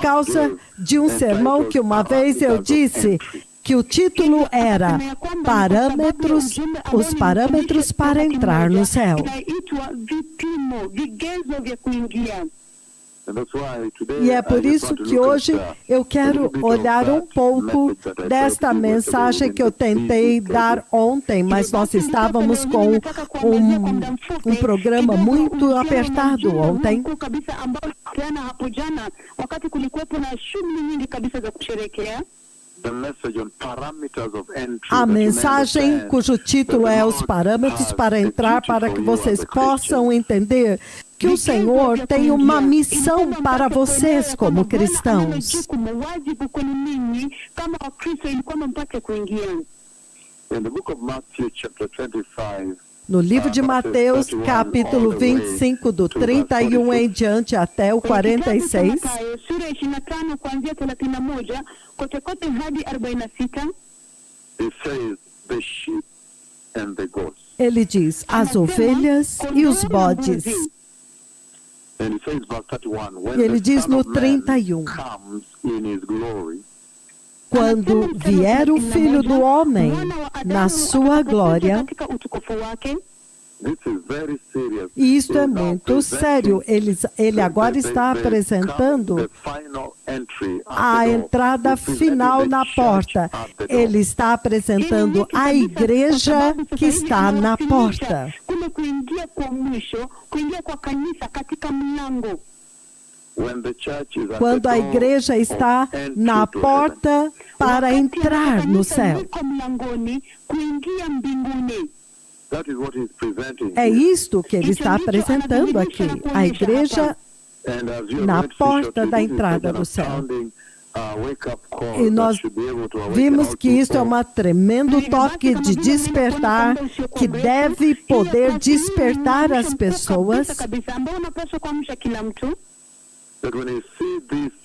causa de um sermão que uma vez eu disse que o título era os parâmetros para entrar no céu. E é por isso que hoje eu quero olhar um pouco desta mensagem que eu tentei dar ontem, mas nós estávamos com um programa muito apertado ontem. A mensagem cujo título é os parâmetros para entrar, para que vocês possam entender que o Senhor tem uma missão para vocês como cristãos. No livro de Mateus, capítulo 25, do 31 em diante até o 46, ele diz, as ovelhas e os bodes. Ele diz no 31, quando vier o Filho do Homem na sua glória, e isto é muito sério, ele agora está apresentando a entrada final na porta. Ele está apresentando a igreja que está na porta. Quando a igreja está na porta para entrar no céu. É isto que ele está apresentando aqui, a igreja na porta da entrada do céu. E nós vimos que isso é um tremendo toque de despertar, que deve poder despertar as pessoas,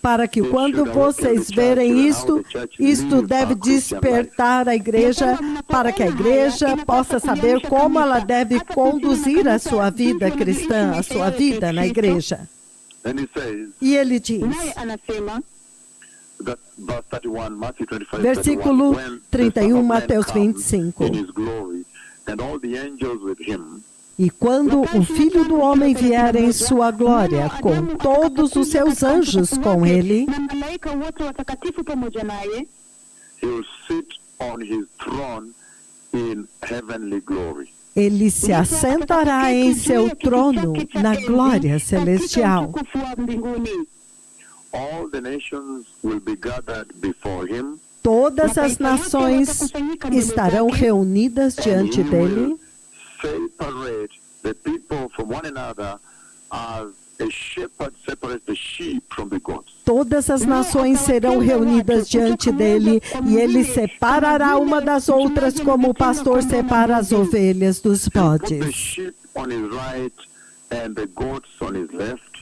para que quando vocês verem isto deve despertar a igreja, para que a igreja possa saber como ela deve conduzir a sua vida cristã, a sua vida na igreja. E ele diz, versículo 31, Mateus 25, e quando o Filho do Homem vier em sua glória, com todos os seus anjos com ele, ele se assentará em seu trono na glória celestial. Todas as nações estarão reunidas diante dele. Todas as nações serão reunidas diante dele, e ele separará uma das outras como o pastor separa as ovelhas dos bodes.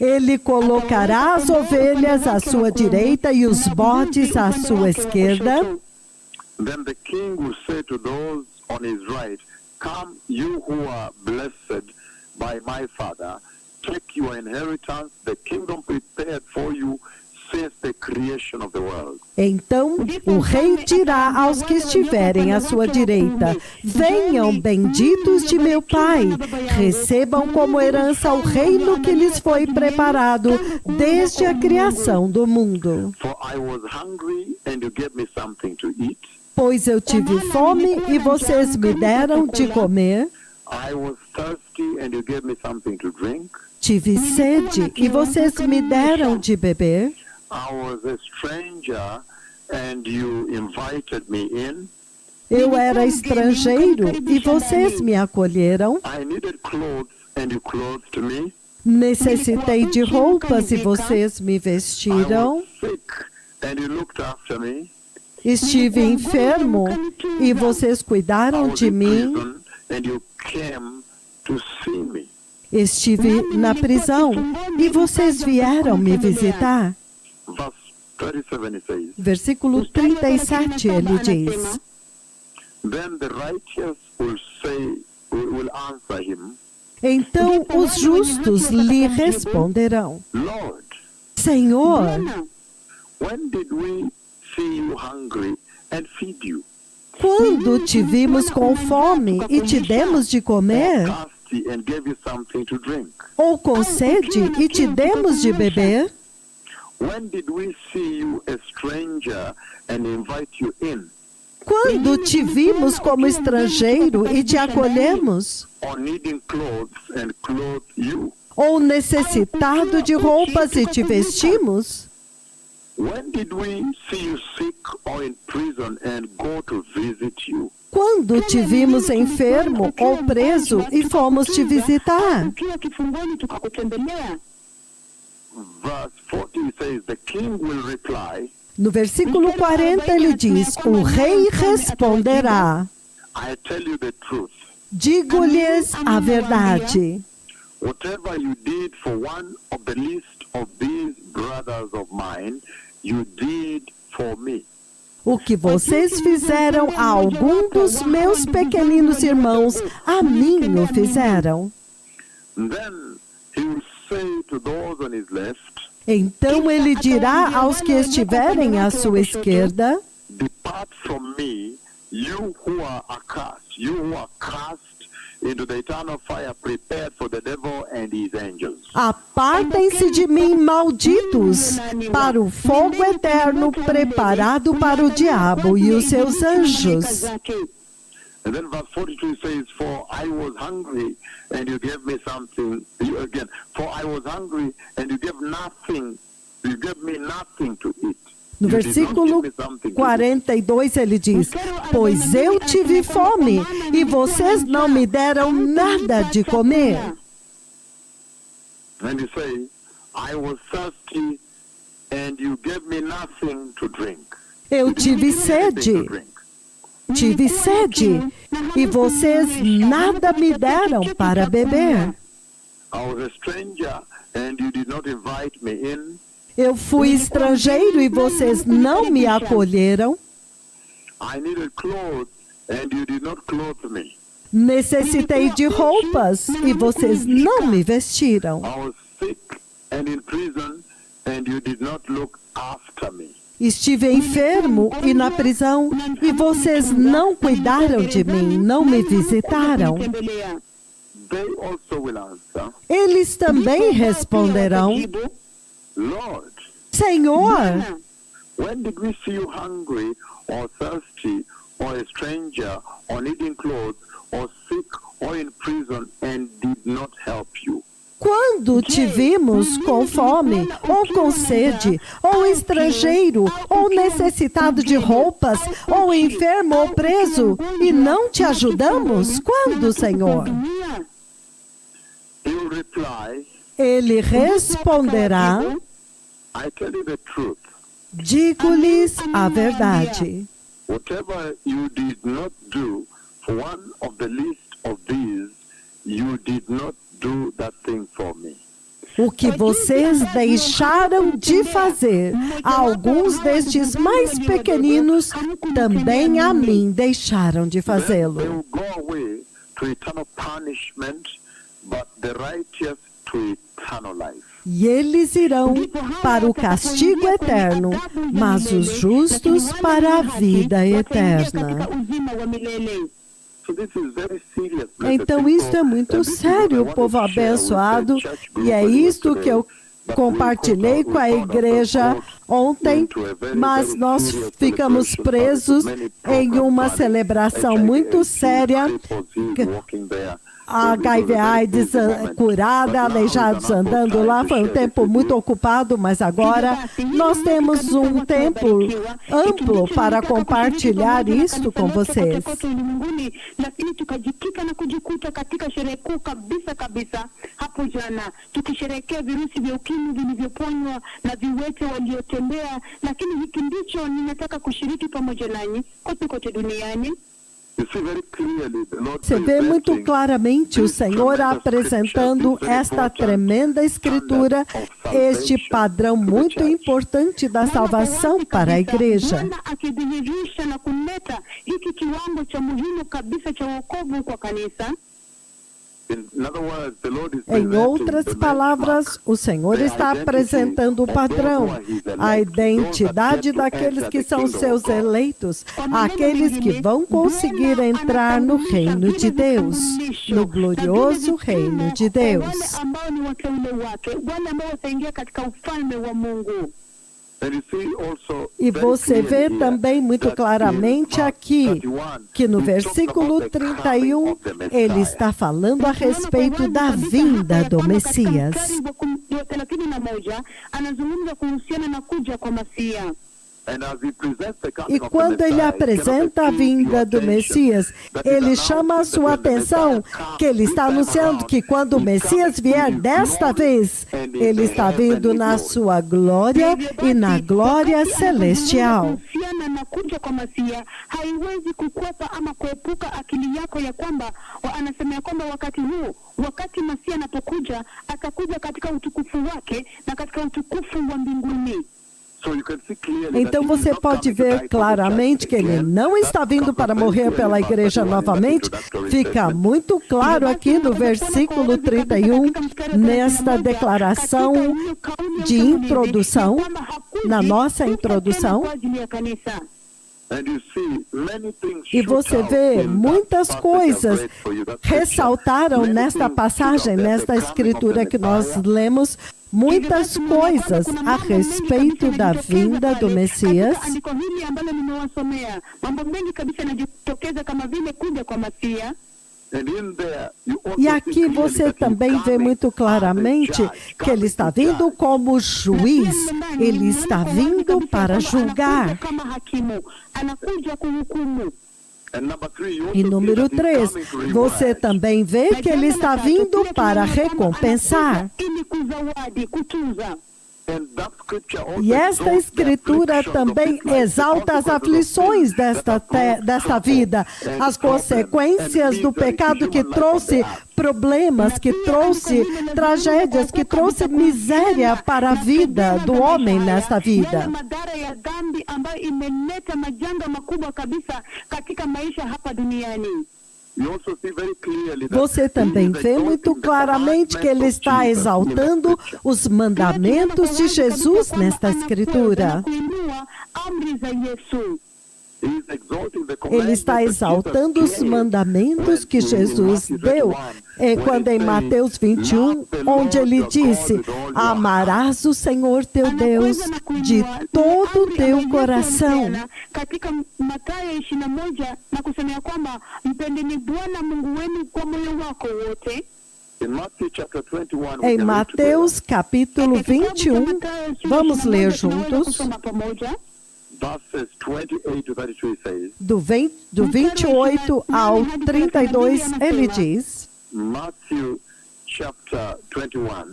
Ele colocará as ovelhas à sua direita e os bodes à sua esquerda. Come, you who are blessed by my Father, take your inheritance, the kingdom prepared for you since the creation of the world. Então o rei dirá aos que estiverem à sua direita: venham, benditos de meu Pai, recebam como herança o reino que lhes foi preparado desde a criação do mundo. For I was hungry and you gave me something to eat. Pois eu tive fome e vocês me deram de comer. Tive sede e vocês me deram de beber. Eu era estrangeiro e vocês me acolheram. Necessitei de roupas e vocês me vestiram. Estive enfermo e vocês cuidaram de mim. Estive na prisão e vocês vieram me visitar. Versículo 37, ele diz: então os justos lhe responderão: Senhor, When did we see you hungry and feed you? Quando te vimos com fome e te demos de comer? Thirsty and gave you something to drink? Ou com sede e te demos de beber? When did we see you a stranger and invite you in? Quando te vimos como estrangeiro e te acolhemos? Or needing clothes and clothed you? Ou necessitado de roupas e te vestimos? When did we see you sick or in prison and go to visit you? Quando te vimos enfermo ou preso e fomos te visitar? Verse 40 says, the king will reply, No versículo 40 ele diz, o rei responderá, I tell you the truth. digo-lhes a verdade. Whatever you did for one of the least of these brothers of mine, you did for me. O que vocês fizeram a algum dos meus pequeninos irmãos, a mim o fizeram. Then he will say to those on his left, Então ele dirá aos que estiverem à sua esquerda, depart from me, you who are accursed, you who are cast into the eternal fire prepared for the devil and his angels. apartem-se de mim, malditos, para o fogo eterno preparado para o diabo e os seus anjos. And then verse 42 says, for I was hungry and you gave me something, for I was hungry and you gave me nothing to eat. No versículo 42 ele diz, pois eu tive fome e vocês não me deram nada de comer. And you say, I was thirsty and you gave me nothing to drink. Eu tive sede. Tive sede e vocês nada me deram para beber. I was a stranger and you did not invite me in. Eu fui estrangeiro e vocês não me acolheram. I needed clothes and you did not clothe me. Necessitei de roupas e vocês não me vestiram. I was sick and in prison and you did not look after me. Estive enfermo e na prisão e vocês não cuidaram de mim, não me visitaram. They also will answer, Eles também responderão, Lord, Senhor, when did we see you hungry or thirsty or a stranger or needing clothes or sick or in prison and did not help you? quando te vimos com fome, ou com sede, ou estrangeiro, ou necessitado de roupas, ou enfermo ou preso, e não te ajudamos? Quando, Senhor? He will reply, Ele responderá, I tell you the truth. digo-lhes a verdade. Whatever you did not do for one of the least of these, you did not do that thing for me. O que vocês deixaram de fazer a alguns destes mais pequeninos, também a mim deixaram de They fazê-lo. will go away to eternal punishment, but the righteous to eternal life. E eles irão para o castigo eterno, mas os justos para a vida eterna. So this is very serious. Então isto é muito sério, povo abençoado, e é isto que eu compartilhei com a igreja ontem, mas nós ficamos presos em uma celebração muito séria. A HIV/AIDS curada, aleijados andando lá, foi um tempo muito ocupado, mas agora nós temos um tempo amplo para compartilhar isto com vocês. Lakini tukajikika na kujikuta katika sherehe kuu kabisa hapo jana, tukisherehekea virusi vya ukimwi vilivyoponywa na viwete waliotembea, lakini hiki ndicho ninataka kushiriki pamoja nanyi kote duniani. Você vê muito claramente o Senhor apresentando esta tremenda escritura, este padrão muito importante da salvação para a igreja. Em outras palavras, o Senhor está apresentando o padrão, a identidade daqueles que são seus eleitos, aqueles que vão conseguir entrar no reino de Deus, no glorioso reino de Deus. E você vê também muito claramente aqui, que no versículo 31, ele está falando a respeito da vinda do Messias. E quando ele apresenta a vinda do Messias, ele chama a sua atenção que ele está anunciando que quando o Messias vier desta vez, ele está vindo na sua glória e na glória celestial. Wakati Masia anapokuja, atakuja katika utukufu wake na katika utukufu wa mbinguni. Então você pode ver claramente que ele não está vindo para morrer pela igreja novamente. Fica muito claro aqui no versículo 31, nesta declaração de introdução, na nossa introdução. E você vê muitas coisas ressaltaram nesta passagem, nesta escritura que nós lemos, muitas coisas a respeito da vinda do Messias. E aqui você também vê muito claramente que ele está vindo como juiz, ele está vindo para julgar. E número 3, você também vê que ele está vindo para recompensar. E esta escritura também exalta as aflições desta vida, as consequências do pecado que trouxe problemas, que trouxe tragédias, que trouxe miséria para a vida do homem nesta vida. Você também vê muito claramente que ele está exaltando os mandamentos de Jesus nesta escritura. Ele está exaltando os mandamentos que Jesus deu. É quando em Mateus 21, onde ele disse: amarás o Senhor teu Deus de todo o teu coração. Em Mateus capítulo 21, vamos ler juntos. Do 28 ao 32, ele diz,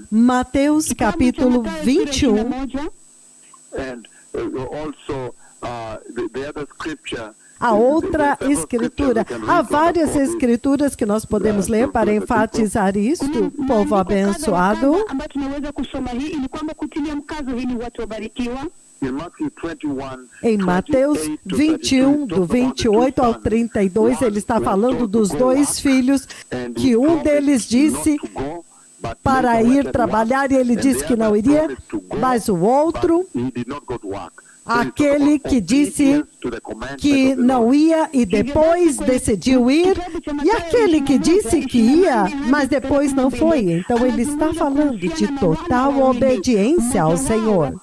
Mateus capítulo 21, a outra escritura. Há várias escrituras que nós podemos ler para enfatizar isto, povo abençoado. Em Mateus 21, do 28 ao 32, ele está falando dos dois filhos, que um deles disse para ir trabalhar e ele disse que não iria, mas o outro, aquele que disse que não ia e depois decidiu ir, e aquele que disse que ia, mas depois não foi. Então ele está falando de total obediência ao Senhor.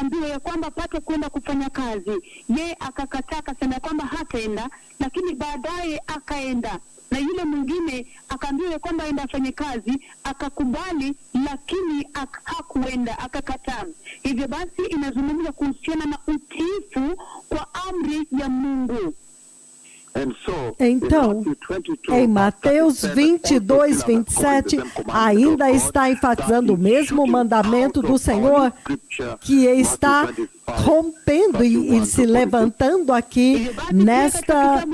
Ambiwe ya kwamba apate kwenda kufanya kazi, yeye akakataa, akasema kwamba hataenda, lakini baadaye akaenda. Na yule mwingine akaambiwa kwamba aenda afanye kazi, akakubali, lakini hakuenda, akakataa. Hivyo basi inazungumza kuhusiana na utiifu kwa amri ya Mungu. Então, em Mateus 22, 27, ainda está enfatizando o mesmo mandamento do Senhor, que está rompendo e se levantando aqui nesta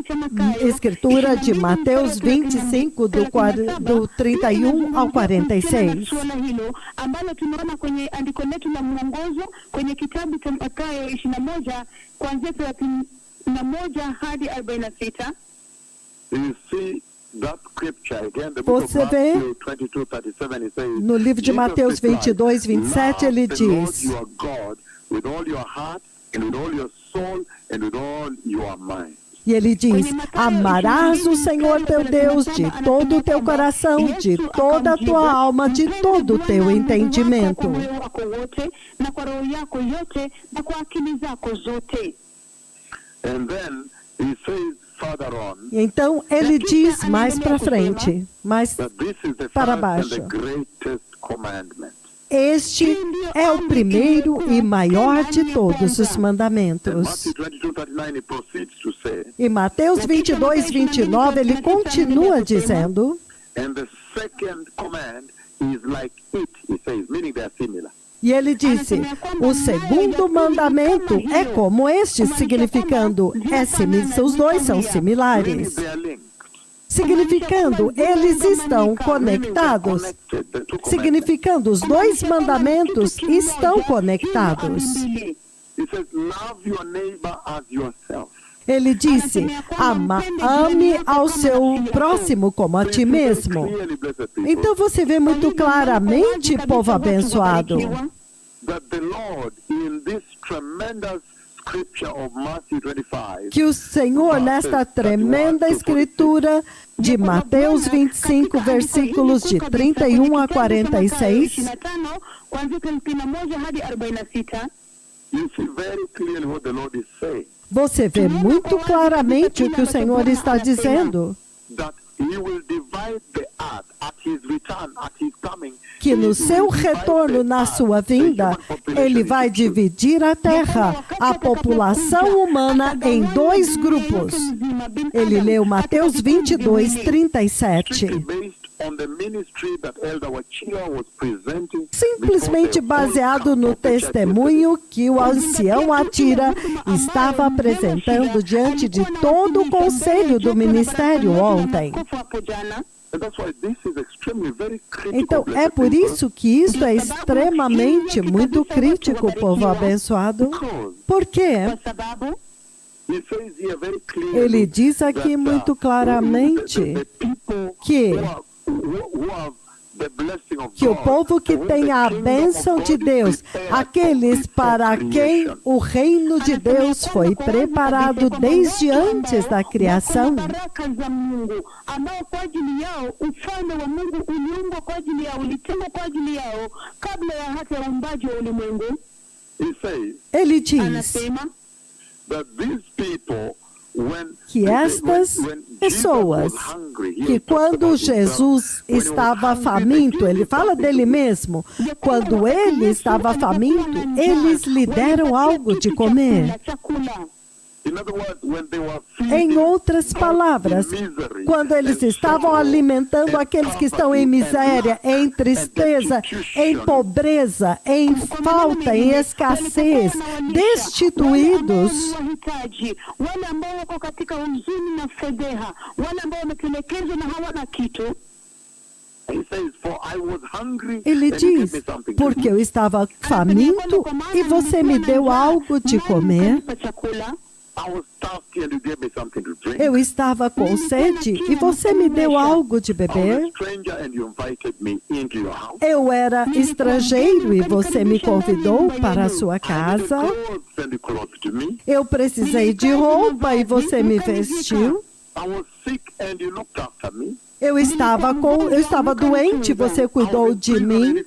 escritura de Mateus 25, do 31 ao 46. Você vê no livro de Mateus 22, 27, ele diz: e ele diz: amarás o Senhor teu Deus de todo o teu coração, de toda a tua alma, de todo o teu entendimento. Então ele diz mais para frente, mais para baixo: este é o primeiro e maior de todos os mandamentos. E Mateus 22, 29, ele continua dizendo: e ele disse: o segundo mandamento é como este, significando, os dois são similares. Significando, eles estão conectados. Significando, os dois mandamentos estão conectados. Ele disse: ame ao seu próximo como a ti mesmo. Então você vê muito claramente, povo abençoado, que o Senhor, nesta tremenda escritura de Mateus 25, versículos de 31 a 46, você vê muito claramente o que o Senhor está dizendo. Que no seu retorno, na sua vinda, ele vai dividir a terra, a população humana, em dois grupos. Ele leu Mateus 22, 37. Simplesmente baseado no testemunho que o ancião Atira estava apresentando diante de todo o conselho do ministério ontem. Então, é por isso que isso é extremamente muito crítico, povo abençoado. Por quê? Ele diz aqui muito claramente que o povo que tem a bênção de Deus, aqueles para quem o reino de Deus foi preparado desde antes da criação, ele diz que estas pessoas, que quando Jesus estava faminto, ele fala dele mesmo, quando ele estava faminto, eles lhe deram algo de comer. Em outras palavras, quando eles estavam alimentando aqueles que estão em miséria, em tristeza, em pobreza, em falta, em escassez, destituídos, ele diz: porque eu estava faminto e você me deu algo de comer. Eu estava com sede e você me deu algo de beber. Eu era estrangeiro e você me convidou para a sua casa. Eu precisei de roupa e você me vestiu. Eu estava doente, você cuidou de mim.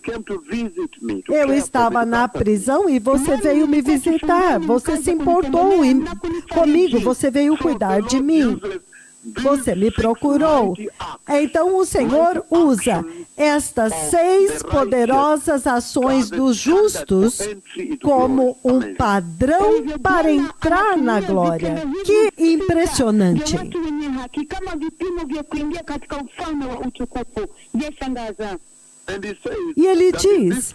Eu estava na prisão e você veio me visitar. Você se importou comigo, você veio cuidar de mim. Você me procurou. Então o Senhor usa estas 6 poderosas ações dos justos como um padrão para entrar na glória. Que impressionante! E ele diz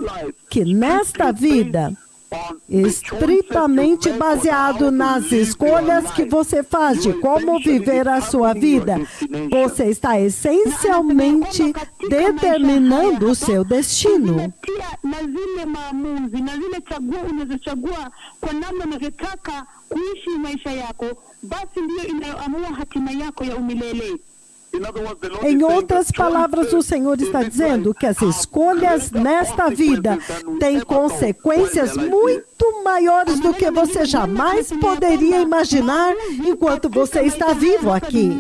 que nesta vida, estritamente baseado nas escolhas que você faz de como viver a sua vida, você está essencialmente determinando o seu destino. Em outras palavras, o Senhor está dizendo que as escolhas nesta vida têm consequências muito maiores do que você jamais poderia imaginar enquanto você está vivo aqui.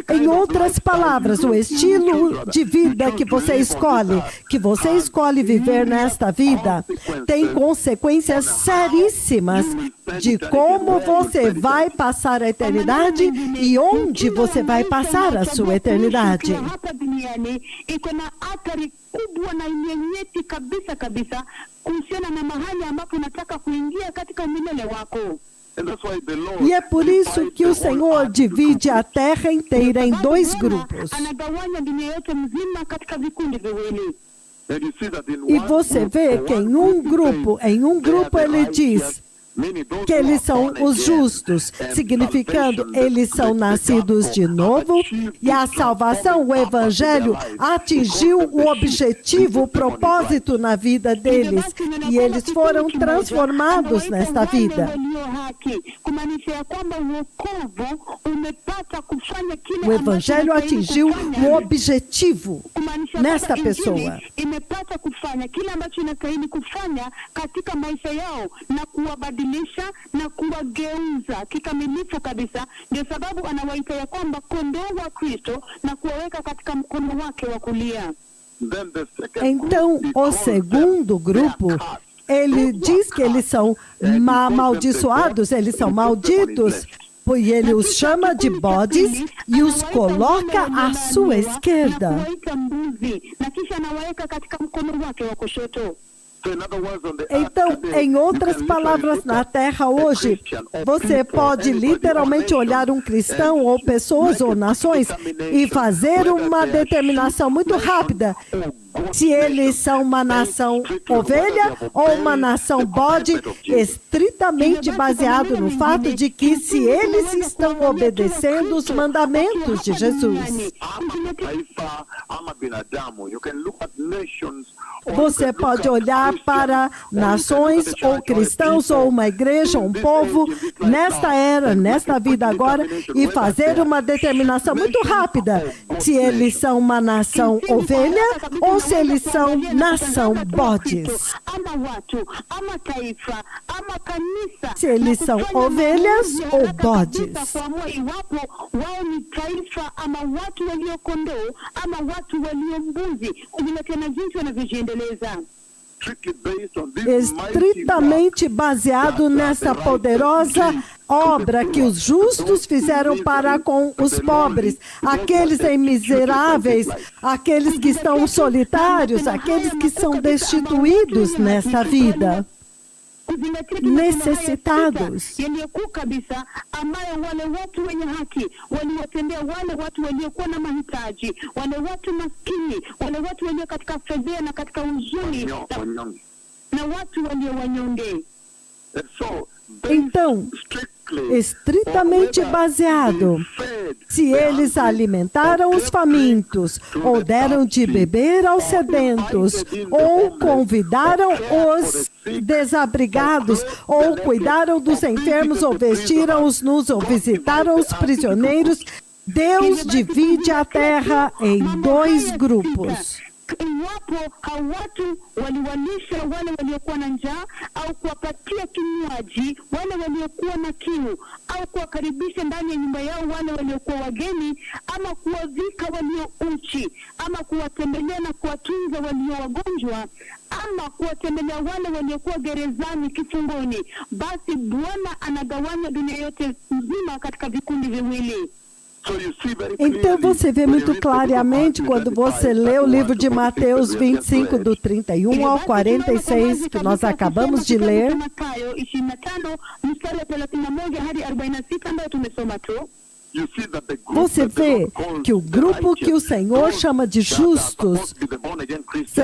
Em outras palavras, o estilo de vida que você escolhe viver nesta vida, tem consequências seríssimas de como você vai passar a eternidade e onde você vai passar a sua eternidade. E é por isso que o Senhor divide a terra inteira em dois grupos. E você vê que em um grupo ele diz que eles são os justos, significando eles são nascidos de novo e a salvação, o evangelho, atingiu o objetivo, o propósito na vida deles e eles foram transformados nesta vida. O evangelho atingiu o objetivo nesta pessoa. Na kuwageuza kikamilifu kabisa, ndio sababu anawaita ya kwamba kondoo wa Kristo na kuwaweka katika mkono wake wa kulia. Então, o segundo grupo, ele diz que eles são amaldiçoados, eles são malditos, pois ele os chama de bodes e os coloca à sua esquerda. Então, em outras palavras, na Terra hoje, você pode literalmente olhar um cristão ou pessoas ou nações e fazer uma determinação muito rápida se eles são uma nação ovelha ou uma nação bode, estritamente baseado no fato de que se eles estão obedecendo os mandamentos de Jesus. Você pode olhar para nações ou cristãos ou uma igreja, um povo, nesta era, nesta vida agora, e fazer uma determinação muito rápida se eles são uma nação ovelha ou se eles são nação bodes. Se eles são ovelhas ou bodes. Estritamente baseado nessa poderosa obra que os justos fizeram para com os pobres, aqueles miseráveis, aqueles que estão solitários, aqueles que são destituídos nesta vida, necessitados. Então, estritamente baseado, se eles alimentaram os famintos, ou deram de beber aos sedentos, ou convidaram os desabrigados, ou cuidaram dos enfermos, ou vestiram os nus, ou visitaram os prisioneiros, Deus divide a terra em dois grupos. Iwapo hawatu waliwalisha wale waliokuwa na njaa au kuwapatia kinywaji wale waliokuwa na kiu au kuwakaribisha ndani ya nyumba yao wale waliokuwa wageni ama kuwavika walio uchi ama kuwatembelea na kuwatunza walio wagonjwa ama kuwatembelea wale waliokuwa gerezani kifungoni, basi Bwana anagawanya dunia yote nzima katika vikundi viwili. Então você vê muito claramente quando você lê o livro de Mateus 25, do 31 ao 46, que nós acabamos de ler. Você vê que o grupo que o Senhor chama de justos,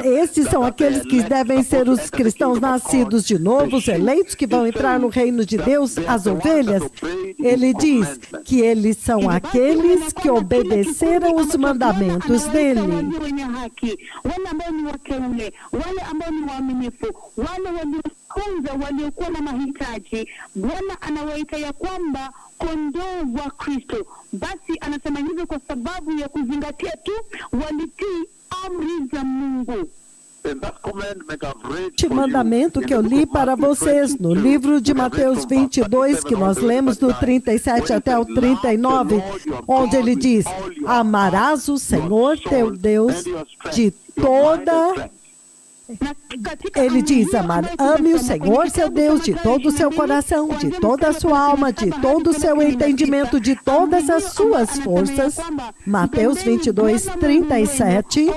esses são aqueles que devem ser os cristãos nascidos de novo, os eleitos que vão entrar no reino de Deus, as ovelhas. Ele diz que eles são aqueles que obedeceram os mandamentos dele. kuwatunza waliokuwa na mahitaji. Bwana anawaita ya kwamba kondoo wa Kristo. Basi anasema hivyo kwa sababu ya kuzingatia tu walitii amri za Mungu. Este mandamento que eu li para vocês no livro de Mateus 22, que nós lemos do 37 até o 39, onde ele diz: amarás o Senhor teu Deus de toda... Ele diz, ame o Senhor seu Deus de todo o seu coração, de toda a sua alma, de todo o seu entendimento, de todas as suas forças. Mateus 22, 37.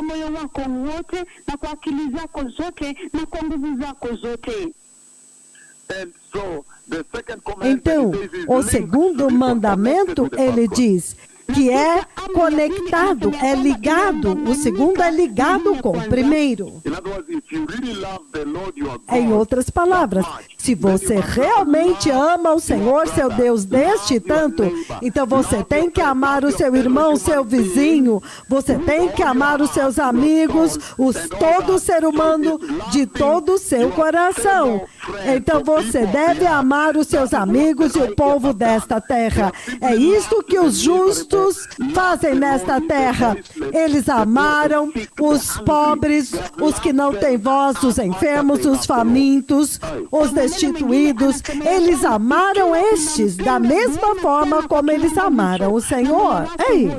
Então, o segundo mandamento, ele diz que é conectado, é ligado. O segundo é ligado com o primeiro. Em outras palavras, se você realmente ama o Senhor, seu Deus, deste tanto, então você tem que amar o seu irmão, seu vizinho, você tem que amar os seus amigos, todo ser humano de todo o seu coração. Então você deve amar os seus amigos e o povo desta terra. É isto que os justos fazem nesta terra. Eles amaram os pobres, os que não têm voz, os enfermos, os famintos, os destituídos. Eles amaram estes da mesma forma como eles amaram o Senhor. Ei!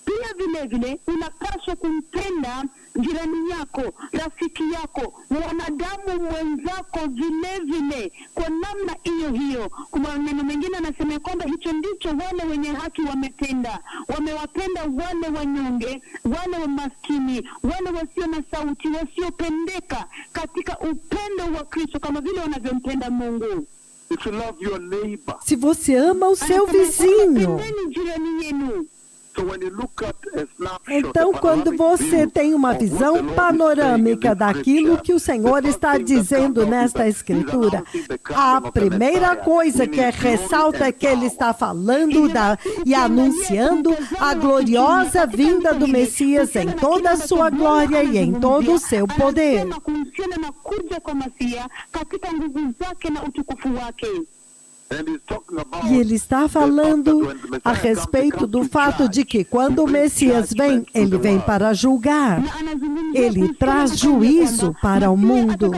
Pia vile vile unapaswa kumpenda jirani yako, rafiki yako, mwanadamu mwenzako vile vile kwa namna hiyo hiyo. Kwa maneno mengine anasema kwamba hicho ndicho wale wenye haki wametenda. Wamewapenda wale wanyonge, wale wa maskini, wale wasio na sauti, wasiopendeka katika upendo wa Kristo kama vile wanavyompenda Mungu. Se você ama o seu vizinho, então, quando você tem uma visão panorâmica daquilo que o Senhor está dizendo nesta Escritura, a primeira coisa que ressalta é que Ele está falando e anunciando a gloriosa vinda do Messias em toda a sua glória e em todo o seu poder. E ele está falando a respeito do fato de que quando o Messias vem, ele vem para julgar. Ele traz juízo para o mundo.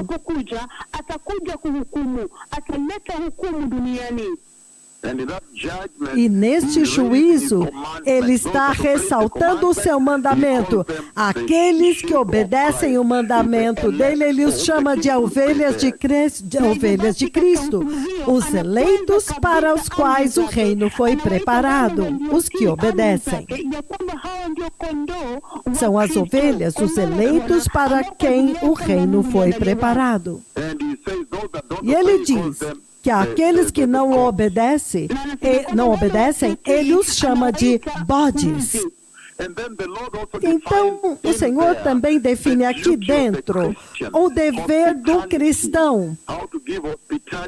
E neste juízo, ele está ressaltando o seu mandamento. Aqueles que obedecem o mandamento dele, ele os chama de ovelhas de Cristo, os eleitos para os quais o reino foi preparado, os que obedecem. São as ovelhas, os eleitos para quem o reino foi preparado. E ele diz que aqueles que não obedecem, ele os chama de bodes. Então, o Senhor também define aqui dentro o dever do cristão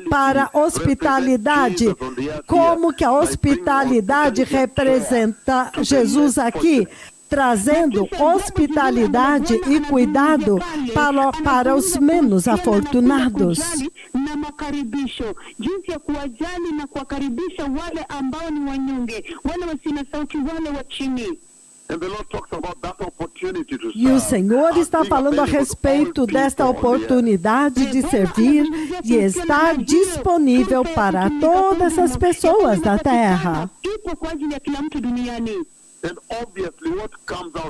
para hospitalidade, como que a hospitalidade representa Jesus aqui, trazendo hospitalidade e cuidado para os menos afortunados. E o Senhor está falando a respeito desta oportunidade de servir e está disponível para todas as pessoas da terra.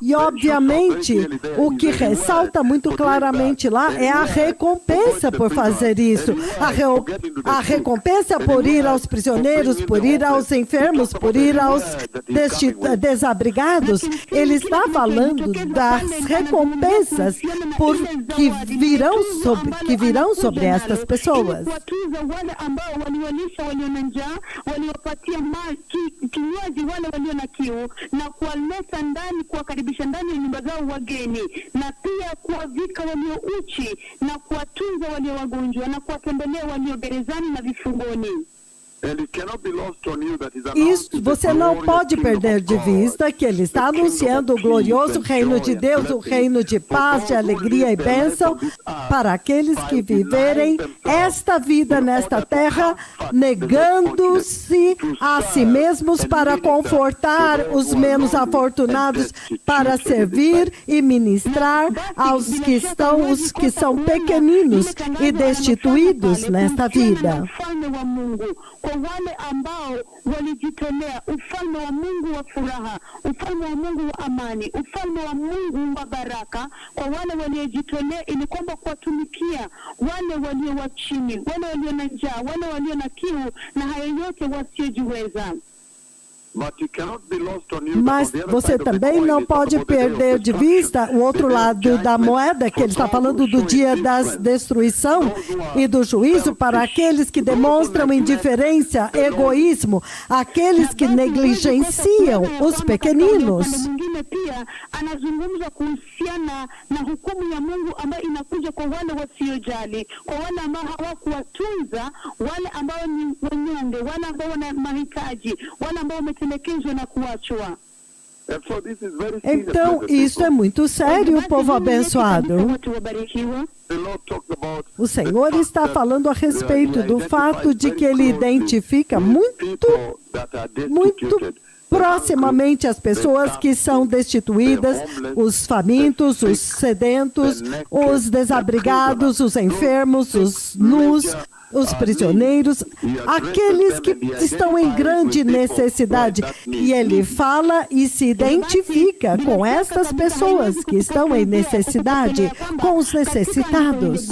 E obviamente, o que ressalta muito claramente lá é a recompensa por fazer isso. A recompensa por ir aos prisioneiros, por ir aos enfermos, por ir aos desabrigados. Ele está falando das recompensas que virão sobre estas pessoas. Na kuwaleta ndani, kuwakaribisha ndani ya nyumba zao wageni, na pia kuwavika walio uchi, na kuwatunza walio wagonjwa, na kuwatembelea walio gerezani na vifungoni. Isso você não pode perder de vista que ele está anunciando o glorioso reino de Deus, o reino de paz, de alegria e bênção para aqueles que viverem esta vida nesta terra, negando-se a si mesmos para confortar os menos afortunados, para servir e ministrar aos os que são pequeninos e destituídos nesta vida. Kwa wale ambao walijitolea, ufalme wa Mungu wa furaha, ufalme wa Mungu wa amani, ufalme wa Mungu wa baraka, kwa wale waliojitolea ili kwamba kuwatumikia wale walio wa chini, wale walio na njaa, wale walio na kiu na hayo yote wasiojiweza. Mas você também não pode perder de vista o outro lado da moeda, que ele está falando do dia da destruição e do juízo para aqueles que demonstram indiferença, egoísmo, aqueles que negligenciam os pequeninos. Na hukumu ya Mungu ambayo inakuja kwa wale wasiojali, kwa wale ambao hawakuwatunza, wale ambao ni wanyonge, wale ambao wana mahitaji, wale ambao wametelekezwa na kuachwa. Então, isso é muito sério, povo abençoado. O Senhor está falando a respeito do fato de que Ele identifica muito proximamente as pessoas que são destituídas, os famintos, os sedentos, os desabrigados, os enfermos, os nus, os prisioneiros, aqueles que estão em grande necessidade. E ele fala e se identifica com essas pessoas que estão em necessidade, com os necessitados.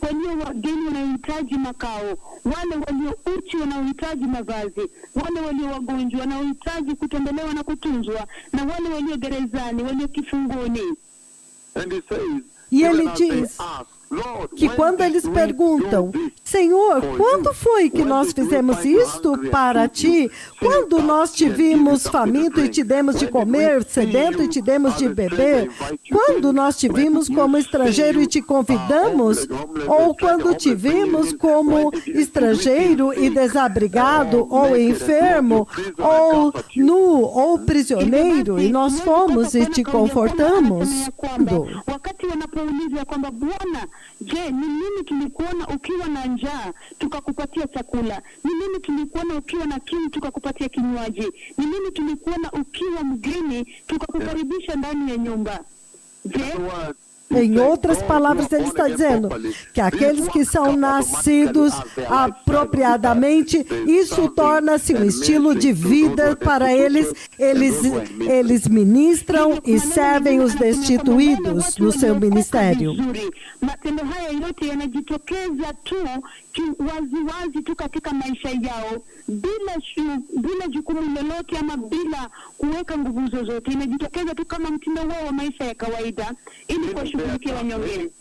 Walio wageni wanaohitaji makao, wale walio uchi wanaohitaji mavazi, wale walio wagonjwa wanaohitaji kutembelewa na kutunzwa, na wale walio gerezani, walio kifungoni. E ele diz que quando eles perguntam, Senhor, quando foi que nós fizemos isto para ti? Quando nós te vimos faminto e te demos de comer, sedento e te demos de beber? Quando nós te vimos como estrangeiro e te convidamos? Ou quando te vimos como estrangeiro e desabrigado, ou enfermo, ou nu, ou prisioneiro, e nós fomos e te confortamos? Je, ni nini tulikuona ukiwa na njaa tukakupatia chakula? Ni nini tulikuona ukiwa na kiu tukakupatia kinywaji? Ni nini tulikuona ukiwa mgeni tukakukaribisha ndani ya nyumba? Je, em outras palavras, ele está dizendo que aqueles que são nascidos apropriadamente, isso torna-se um estilo de vida para eles. Eles ministram e servem os destituídos no seu ministério. Matendo haya yote yanajitokeza tu waziwazi tu katika maisha yao, bila jukumu lolote ama bila kuweka nguvu zozote. Inajitokeza tu kama mtindo wao wa maisha ya kawaida ili kuwashughulikia wanyonge.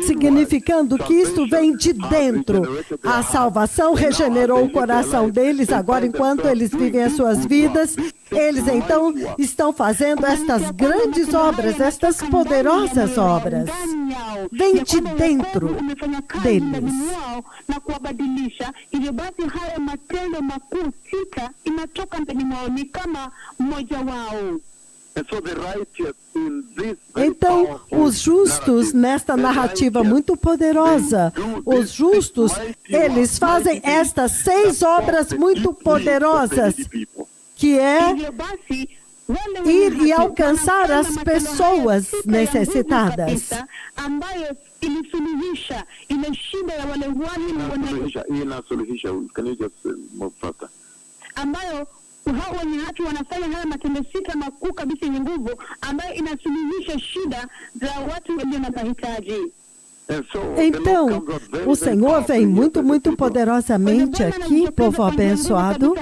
Significando que isto vem de dentro. A salvação regenerou o coração deles. Agora, enquanto eles vivem as suas vidas, eles então estão fazendo estas grandes obras, estas poderosas obras. Vem de dentro deles. Na kuwabadilisha, hivyo basi haya matendo makuu sita inatoka ndani mwao, ni kama mmoja wao. Então, os justos, nesta narrativa muito poderosa, os justos, eles fazem estas 6 obras muito poderosas, que é ir e alcançar as pessoas necessitadas. Ambayo hao wenye haki wanafanya haya matendo sita makuu kabisa yenye nguvu, ambayo inasuluhisha shida za watu walio na mahitaji. Então, o Senhor vem muito poderosamente aqui, povo abençoado.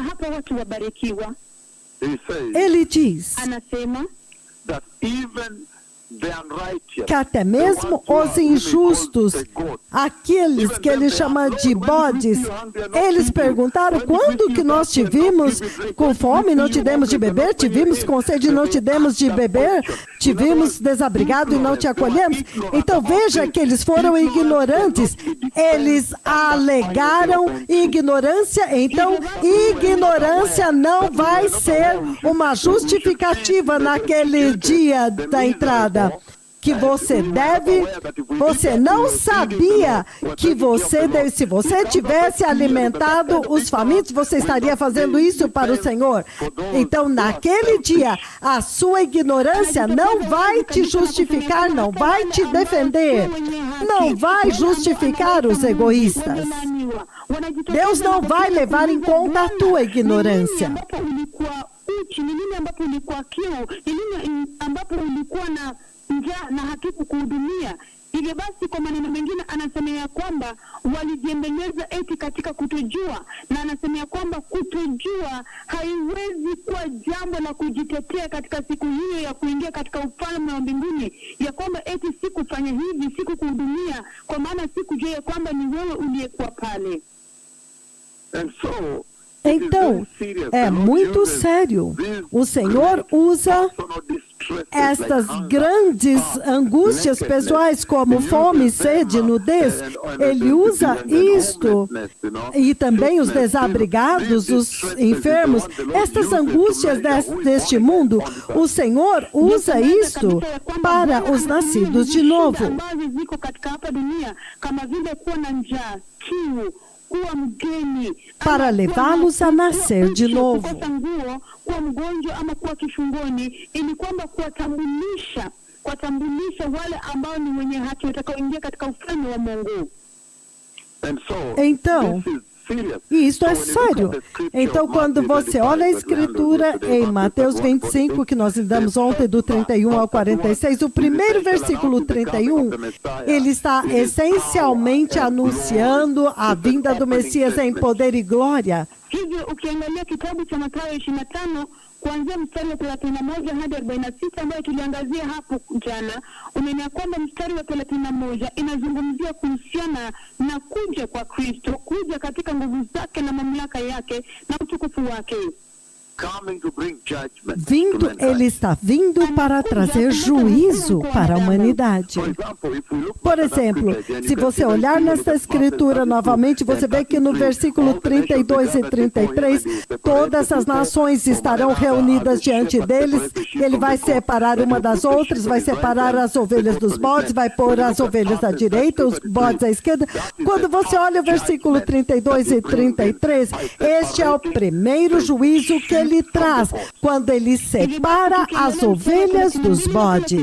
Ele diz que até mesmo os injustos, aqueles que ele chama de bodes, eles perguntaram: quando que nós te vimos com fome e não te demos de beber? Te vimos com sede e não te demos de beber? Te vimos desabrigado e não te acolhemos? Então veja que eles foram ignorantes, eles alegaram ignorância. Então ignorância não vai ser uma justificativa naquele dia da entrada. Que você não sabia que se você tivesse alimentado os famintos, você estaria fazendo isso para o Senhor. Então, naquele dia, a sua ignorância não vai te justificar, não vai te defender, não vai justificar os egoístas. Deus não vai levar em conta a tua ignorância. Njaa na hakikukuhudumia. Hivyo basi, kwa maneno mengine, anasema ya kwamba walijiendeleza eti katika kutojua, na anasema ya kwamba kutojua haiwezi kuwa jambo la kujitetea katika siku hiyo ya kuingia katika ufalme wa mbinguni, ya kwamba eti sikufanya hivi, sikukuhudumia, kwa maana sikujua ya kwamba ni wewe uliyekuwa pale. Então, é muito sério. O Senhor usa estas grandes angústias pessoais como fome, sede, nudez. Ele usa isto, e também os desabrigados, os enfermos, estas angústias deste mundo. O Senhor usa isto para os nascidos de novo. Para levá-los a nascer de novo. Então, e isto é sério. Então, quando você olha a Escritura em Mateus 25, que nós lidamos ontem, do 31 ao 46, o primeiro versículo 31, ele está essencialmente anunciando a vinda do Messias em poder e glória. Kuanzia mstari wa 31 hadi 46 ambayo tuliangazia hapo jana, unaona kwamba mstari wa 31 inazungumzia kuhusiana na kuja kwa Kristo, kuja katika nguvu zake na mamlaka yake na utukufu wake. Vindo, ele está vindo para trazer juízo para a humanidade. Por exemplo, se você olhar nesta escritura novamente, você vê que no versículo 32 e 33, todas as nações estarão reunidas diante deles, ele vai separar uma das outras, vai separar as ovelhas dos bodes, vai pôr as ovelhas à direita, os bodes à esquerda. Quando você olha o versículo 32 e 33, este é o primeiro juízo que ele traz, quando ele separa as ovelhas dos bodes.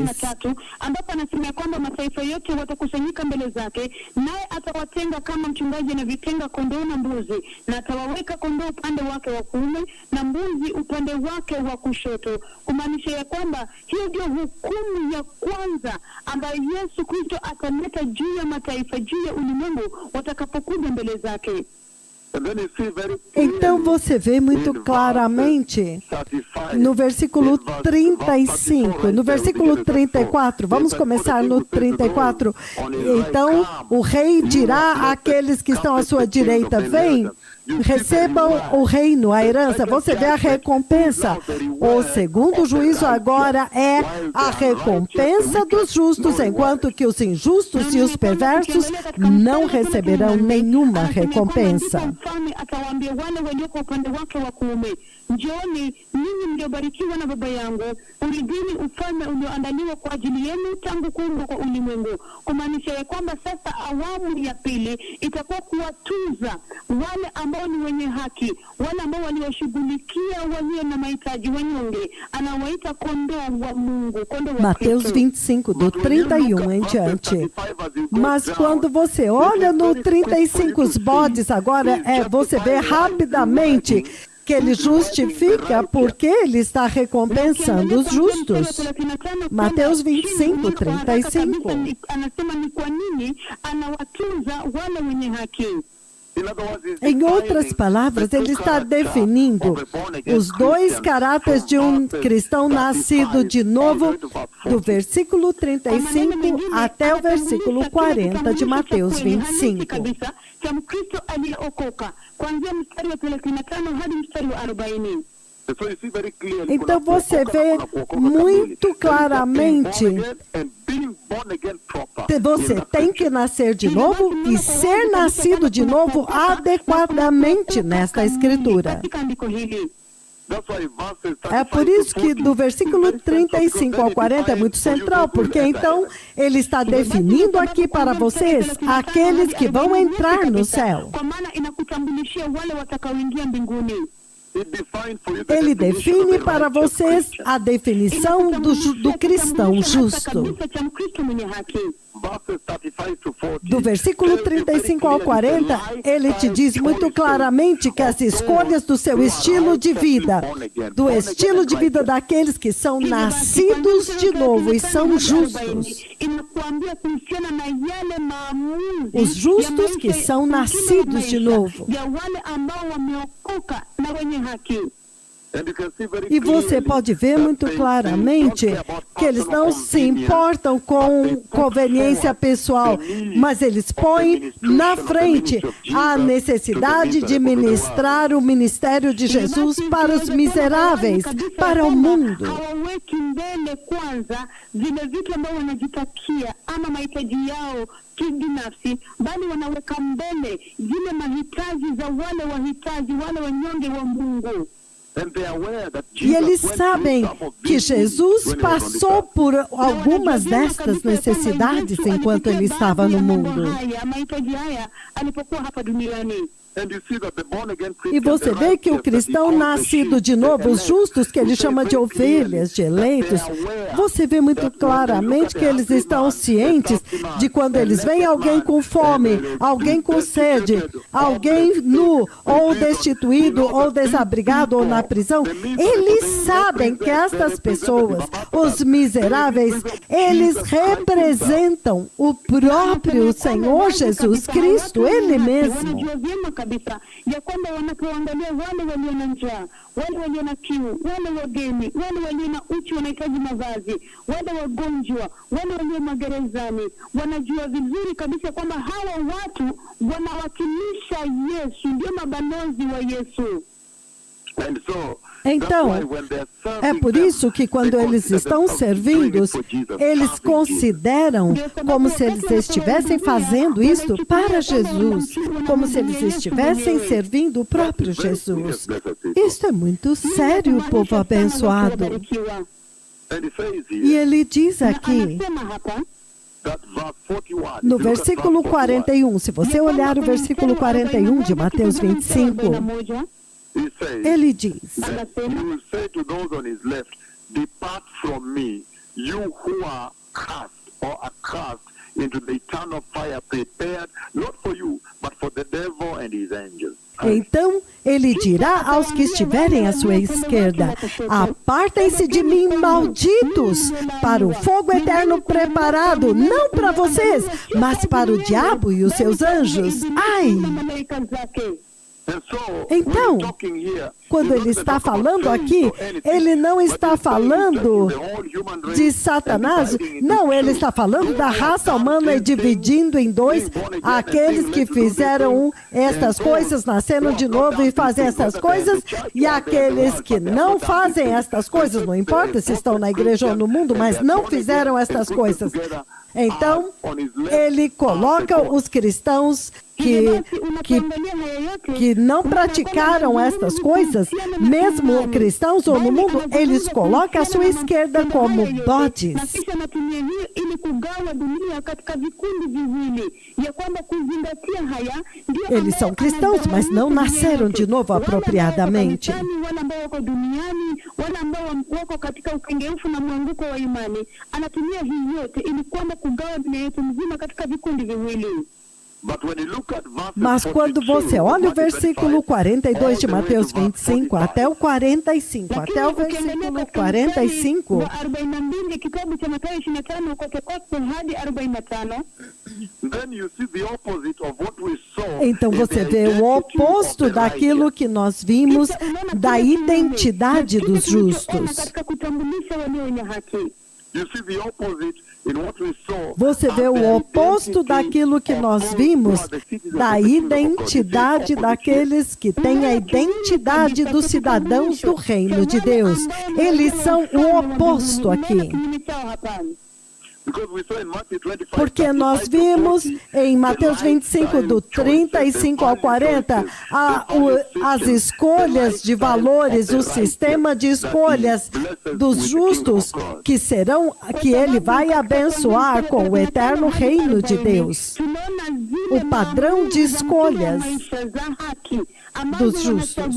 Ambapo anasema kwamba mataifa yote watakusanyika mbele zake, naye atawatenga kama mchungaji anavitenga kondoo na mbuzi, na atawaweka kondoo upande wake wa kuume na mbuzi upande wake wa kushoto. Kumaanisha ya kwamba hiyo ndio hukumu ya kwanza ambayo Yesu Kristo ataleta juu ya mataifa, juu ya ulimwengu watakapokuja mbele zake. Então você vê muito claramente no versículo 35, no versículo 34, vamos começar no 34. Então o rei dirá àqueles que estão à sua direita: vem, recebam o reino, a herança. Você vê a recompensa. O segundo juízo agora é a recompensa dos justos, enquanto que os injustos e os perversos não receberão nenhuma recompensa. Njooni ninyi mliobarikiwa na Baba yangu, uridhini ufalme ulioandaliwa kwa ajili yenu tangu kuumbwa kwa ulimwengu. Kumaanisha ya kwamba sasa awamu ya pili itakuwa kuwatuza wale ambao ni wenye haki, wale ambao waliwashughulikia walio na mahitaji, wanyonge. Anawaita kondoo wa Mungu, kondoo wa Mateus 25, do 31 em diante. Mas quando você olha no 35, os bodes, agora você vê rapidamente que ele justifica porque ele está recompensando os justos. Mateus 25, 35. Em outras palavras, ele está definindo os dois caráteres de um cristão nascido de novo, do versículo 35 até o versículo 40 de Mateus 25. Então você vê muito claramente, você tem que nascer de novo e ser nascido de novo adequadamente nesta escritura. É por isso que do versículo 35 ao 40 é muito central, porque então ele está definindo aqui para vocês aqueles que vão entrar no céu. Ele define para vocês a definição do cristão justo. Do versículo 35 ao 40, ele te diz muito claramente que as escolhas do seu estilo de vida, do estilo de vida daqueles que são nascidos de novo e são justos. Os justos que são nascidos de novo. E você pode ver muito claramente que eles não se importam com conveniência pessoal, mas eles põem na frente a necessidade de ministrar o ministério de Jesus para os miseráveis, para o mundo. Kibinafsi, bali wanaweka mbele zile mahitaji za wale wahitaji, wale wanyonge wa Mungu. E eles sabem que Jesus passou por algumas destas necessidades enquanto ele estava no mundo. E você vê que o cristão nascido de novo, os justos, que ele chama de ovelhas, de eleitos, você vê muito claramente que eles estão cientes de quando eles veem alguém com fome, alguém com sede, alguém nu, ou destituído, ou desabrigado, ou na prisão, eles sabem que estas pessoas, os miseráveis, eles representam o próprio Senhor Jesus Cristo, Ele mesmo. Ya kwamba wanapoangalia wale walio na njaa, wale walio na kiu, wale wageni, wale walio na uchi wanahitaji mavazi, wale wagonjwa, wale walio magerezani, wanajua vizuri kabisa kwamba hawa watu wanawakilisha Yesu, ndio mabalozi wa Yesu. Então, é por isso que quando eles estão servindo, eles consideram como se eles estivessem fazendo isto para Jesus, como se eles estivessem servindo o próprio Jesus. Isto é muito sério, povo abençoado. E ele diz aqui, no versículo 41, se você olhar o versículo 41 de Mateus 25, ele diz, "You will say to those on his left, depart from me, you who are cast or accursed into the eternal fire prepared, not for you, but for the devil and his angels." Então ele dirá aos que estiverem à sua esquerda, apartem-se de mim, malditos, para o fogo eterno preparado, não para vocês, mas para o diabo e os seus anjos. Ai! Então, quando ele está falando aqui, ele não está falando de Satanás, não, ele está falando da raça humana e dividindo em dois aqueles que fizeram estas coisas, nasceram de novo e fazem essas coisas, e aqueles que não fazem estas coisas, não importa se estão na igreja ou no mundo, mas não fizeram estas coisas. Então, ele coloca os cristãos que não praticaram estas coisas, mesmo cristãos ou no mundo, eles colocam à sua esquerda como bodes. Eles são cristãos, mas não nasceram de novo apropriadamente. Mas quando você olha o versículo 42 de Mateus 25 até o 45, até o versículo 45, então você vê o oposto daquilo que nós vimos da identidade dos justos. Você vê o oposto daquilo que nós vimos da identidade daqueles que têm a identidade dos cidadãos do reino de Deus. Eles são o oposto aqui. Porque nós vimos em Mateus 25, do 35 ao 40, as escolhas de valores, o sistema de escolhas dos justos, que ele vai abençoar com o eterno reino de Deus. O padrão de escolhas dos justos.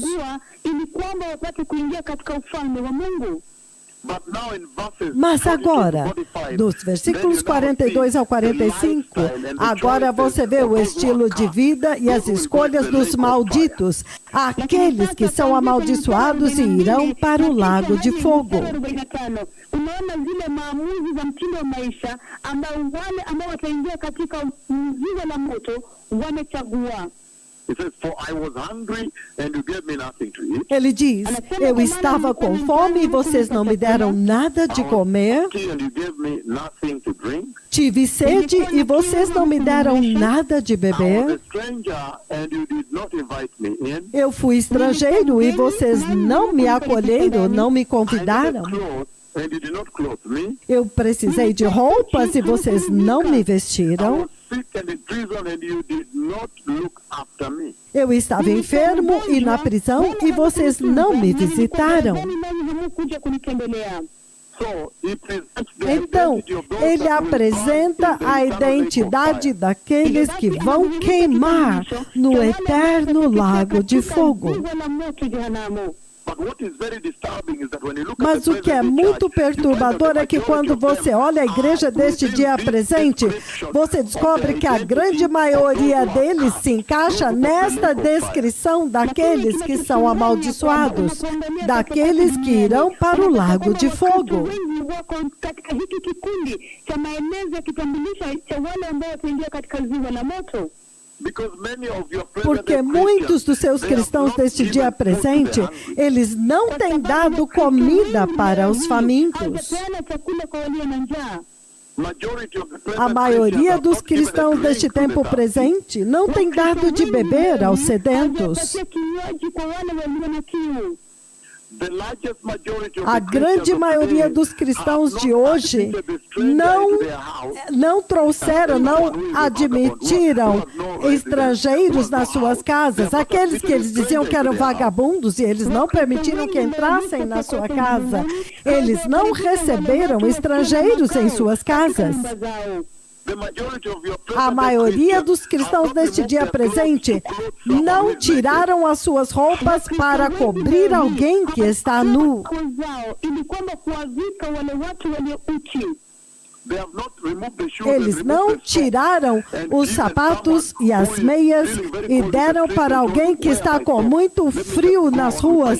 Mas agora, dos versículos 42 ao 45, agora você vê o estilo de vida e as escolhas dos malditos, aqueles que são amaldiçoados e irão para o lago de fogo. Ele diz, eu estava com fome e vocês não me deram nada de comer. Tive sede e vocês não me deram nada de beber. Eu fui estrangeiro e vocês não me acolheram, não me convidaram. Eu precisei de roupas e vocês não me vestiram. Eu estava enfermo e na prisão e vocês não me visitaram. Então, ele apresenta a identidade daqueles que vão queimar no eterno lago de fogo. Mas o que é muito perturbador é que quando você olha a igreja deste dia presente, você descobre que a grande maioria deles se encaixa nesta descrição daqueles que são amaldiçoados, daqueles que irão para o lago de fogo. Porque muitos dos seus cristãos deste dia presente, eles não têm dado comida para os famintos. A maioria dos cristãos deste tempo presente não tem dado de beber aos sedentos. A grande maioria dos cristãos de hoje não trouxeram, não admitiram estrangeiros nas suas casas. Aqueles que eles diziam que eram vagabundos e eles não permitiram que entrassem na sua casa. Eles não receberam estrangeiros em suas casas. A maioria dos cristãos deste dia presente não tiraram as suas roupas para cobrir alguém que está nu. Eles não tiraram os sapatos e as meias e deram para alguém que está com muito frio nas ruas.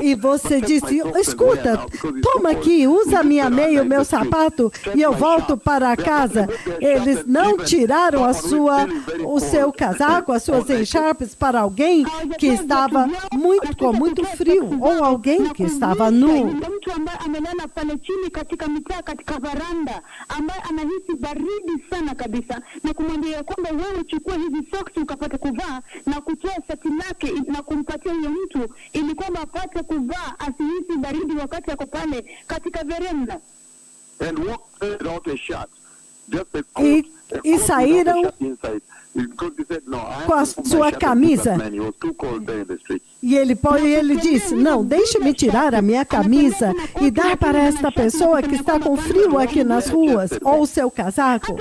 E você disse, escuta, toma aqui, usa a minha meia, o meu sapato e eu volto para casa. Eles não tiraram o seu casaco, as suas encharpes para alguém que estava com muito frio ou alguém que estava nu. Ambaye anahisi baridi sana kabisa na kumwambia kwamba wewe chukua hizi socks ukapata kuvaa na kutoa shati lake na kumpatia huyo mtu ili kwamba apate kuvaa asihisi baridi wakati yako pale katika veranda. E saíram com a sua camisa. E ele disse, não, deixe-me tirar a minha camisa e dar para esta pessoa que está com frio aqui nas ruas, ou o seu casaco.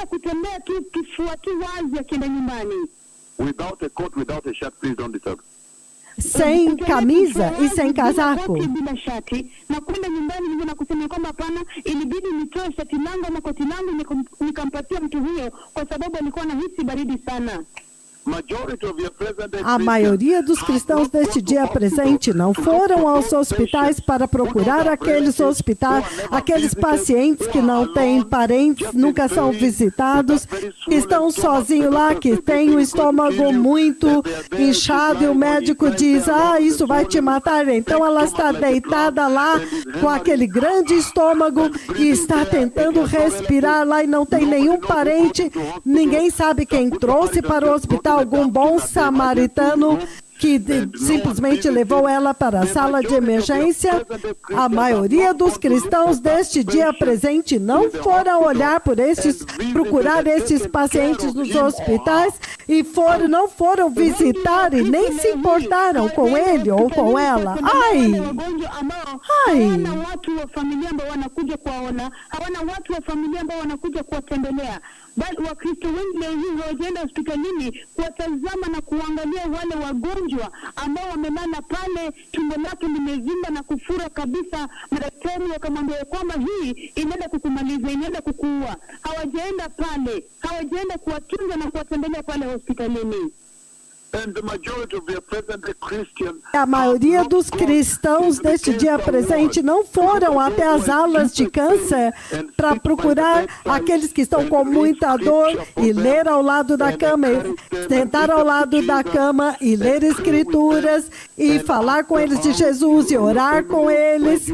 sem camisa e sem casaco. Bila shati na kwenda nyumbani hivyo na kusema kwamba hapana, ilibidi nitoe shati langu ama koti langu nikampatia mtu huyo kwa sababu alikuwa anahisi baridi sana. A maioria dos cristãos deste dia presente não foram aos hospitais para procurar aqueles pacientes que não têm parentes, nunca são visitados, estão sozinhos lá, que têm o estômago muito inchado e o médico diz, isso vai te matar. Então ela está deitada lá com aquele grande estômago e está tentando respirar lá e não tem nenhum parente, ninguém sabe quem trouxe para o hospital, algum bom samaritano que simplesmente levou ela para a sala de emergência. A maioria dos cristãos deste dia presente não foram olhar procurar esses pacientes nos hospitais e não foram visitar e nem se importaram com ele ou com ela. Hawana watu wa familia ambao wanakuja kuwaona, hawana watu wa familia ambao wanakuja kuwatembelea. Bali Wakristo wengi leo hii hawajaenda hospitalini kuwatazama na kuangalia wale wagonjwa ambao wamelala pale, tumbo lake limevimba na kufura kabisa. Madaktari wakamwambia kwamba hii inaenda kukumaliza, inaenda kukuua. Hawajaenda pale, hawajaenda kuwatunza na kuwatembelea pale hospitalini. A maioria dos cristãos deste dia presente não foram até as alas de câncer para procurar aqueles que estão com muita dor e ler ao lado da cama, sentar ao lado da cama e ler escrituras e falar com eles de Jesus e orar com eles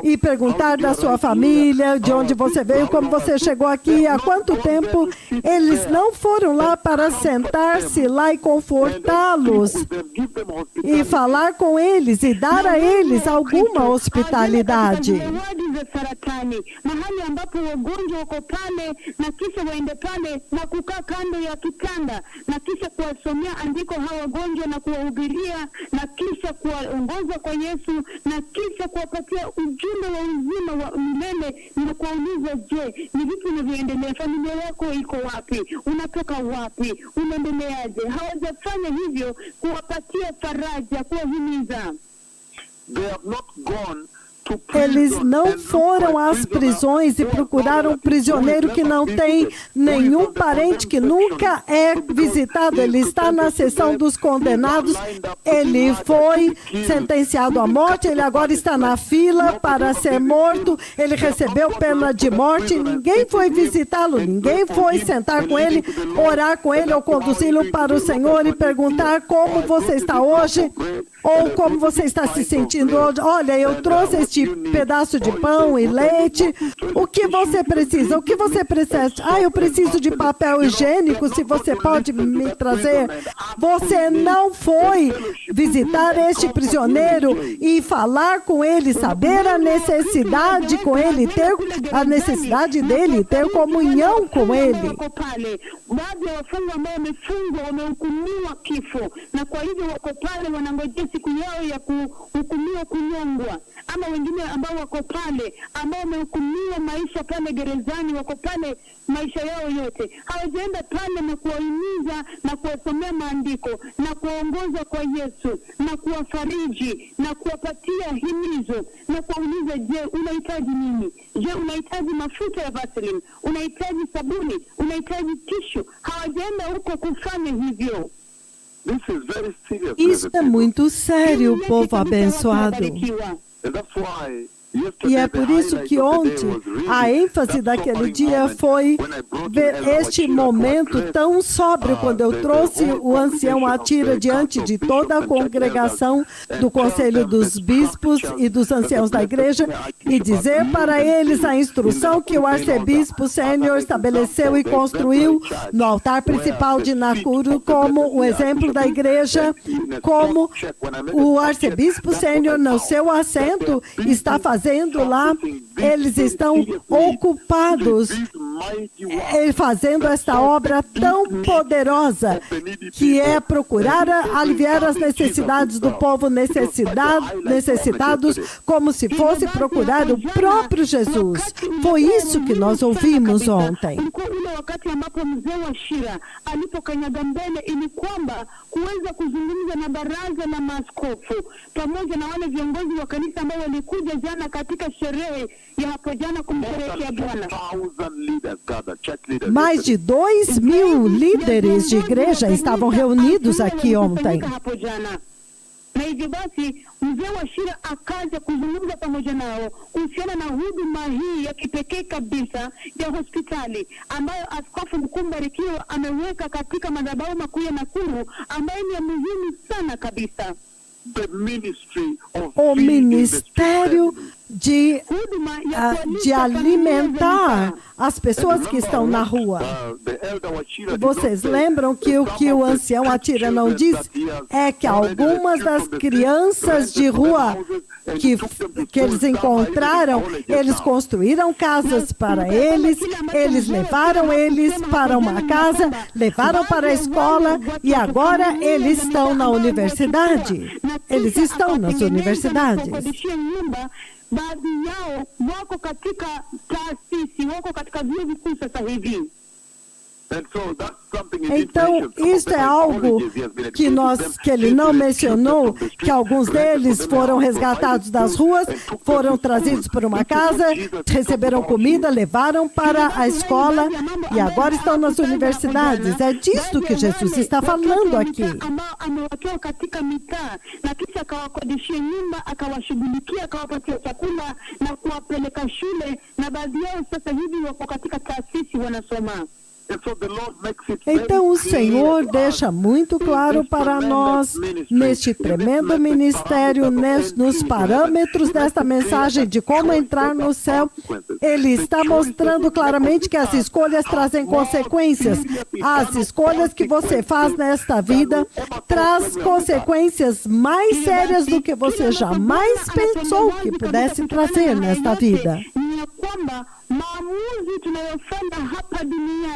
e perguntar da sua família, de onde você veio, como você chegou aqui, há quanto tempo. Eles não foram lá para sentar-se lá e confortá-los e falar com eles e dar a eles alguma hospitalidade. Mahali ambapo wagonjwa wako pale na kisha waende pale na kukaa kando ya kitanda na kisha kuwasomea andiko hawa wagonjwa na kuwahubiria na kisha kuwaongoza kwa Yesu na kisha kuwapatia ujumbe wa uzima wa milele na kuwauliza, je, ni vipi unavyoendelea? Familia yako iko wapi? Unatoka wapi? Unaendeleaje? Hawajafanya hivyo kuwapatia faraja, kuwahimiza. Eles não foram às prisões e procuraram um prisioneiro que não tem nenhum parente, que nunca é visitado. Ele está na seção dos condenados, ele foi sentenciado à morte, ele agora está na fila para ser morto, ele recebeu pena de morte, ninguém foi visitá-lo, ninguém foi sentar com ele, orar com ele ou conduzi-lo para o Senhor e perguntar como você está hoje, ou como você está se sentindo hoje. Olha, eu trouxe este pedaço de pão e leite. O que você precisa? O que você precisa? Eu preciso de papel higiênico, se você pode me trazer. Você não foi visitar este prisioneiro e falar com ele, saber a necessidade com ele, ter a necessidade dele, ter comunhão com ele. Baadhi ya wafungwa ambao wamefungwa wamehukumiwa kifo na kwa hivyo wako pale wanangojea siku yao ya kuhukumiwa kunyongwa, ama wengine ambao wako pale ambao wamehukumiwa maisha pale gerezani, wako pale maisha yao yote. Hawajaenda pale na kuwahimiza na kuwasomea maandiko na kuwaongoza kwa Yesu na kuwafariji na kuwapatia himizo na kuwauliza, je, unahitaji nini? Je, unahitaji mafuta ya Vaseline? Unahitaji sabuni? Unahitaji tishu? Hawajaenda huko kufanya hivyo. Isso é muito sério, povo abençoado. E é por isso que ontem a ênfase daquele dia foi ver este momento tão sóbrio, quando eu trouxe o ancião Atira diante de toda a congregação do Conselho dos Bispos e dos anciãos da igreja e dizer para eles a instrução que o arcebispo sênior estabeleceu e construiu no altar principal de Nakuru como o exemplo da igreja, como o arcebispo sênior no seu assento está fazendo lá eles estão ocupados fazendo esta obra tão poderosa, que é procurar aliviar as necessidades do povo necessitados, como se fosse procurar o próprio Jesus. Foi isso que nós ouvimos ontem. Wakati ambapo mzee wa Shira alipokanyaga mbele ili kwamba kuweza kuzungumza na baraza la maaskofu pamoja na wale viongozi wa kanisa ambao walikuja jana katika sherehe ya hapo jana kumsherehekea Bwana. Mais de 2.000 líderes de igreja estavam reunidos aqui ontem. Na hivyo basi mzee wa Shira akaja kuzungumza pamoja nao kuhusiana na huduma hii ya kipekee kabisa ya hospitali ambayo askofu mkuu Mbarikiwa ameweka katika madhabahu makuu ya Nakuru, ambayo ni ya muhimu sana kabisa. O ministério de alimentar as pessoas que estão na rua. Vocês lembram que o que o ancião Atira não disse é que algumas das crianças de rua que eles encontraram, eles construíram casas para eles levaram eles para uma casa, levaram para a escola e agora eles estão na universidade. Eles estão nas universidades. Baadhi yao wako katika taasisi, wako katika vyuo vikuu sasa hivi. Então, isso é algo que ele não mencionou, que alguns deles foram resgatados das ruas, foram trazidos para uma casa, receberam comida, levaram para a escola e agora estão nas universidades. É disso que Jesus está falando aqui. Então o Senhor deixa muito claro para nós, neste tremendo ministério, nos parâmetros desta mensagem de como entrar no céu, Ele está mostrando claramente que as escolhas trazem consequências. As escolhas que você faz nesta vida traz consequências mais sérias do que você jamais pensou que pudesse trazer nesta vida.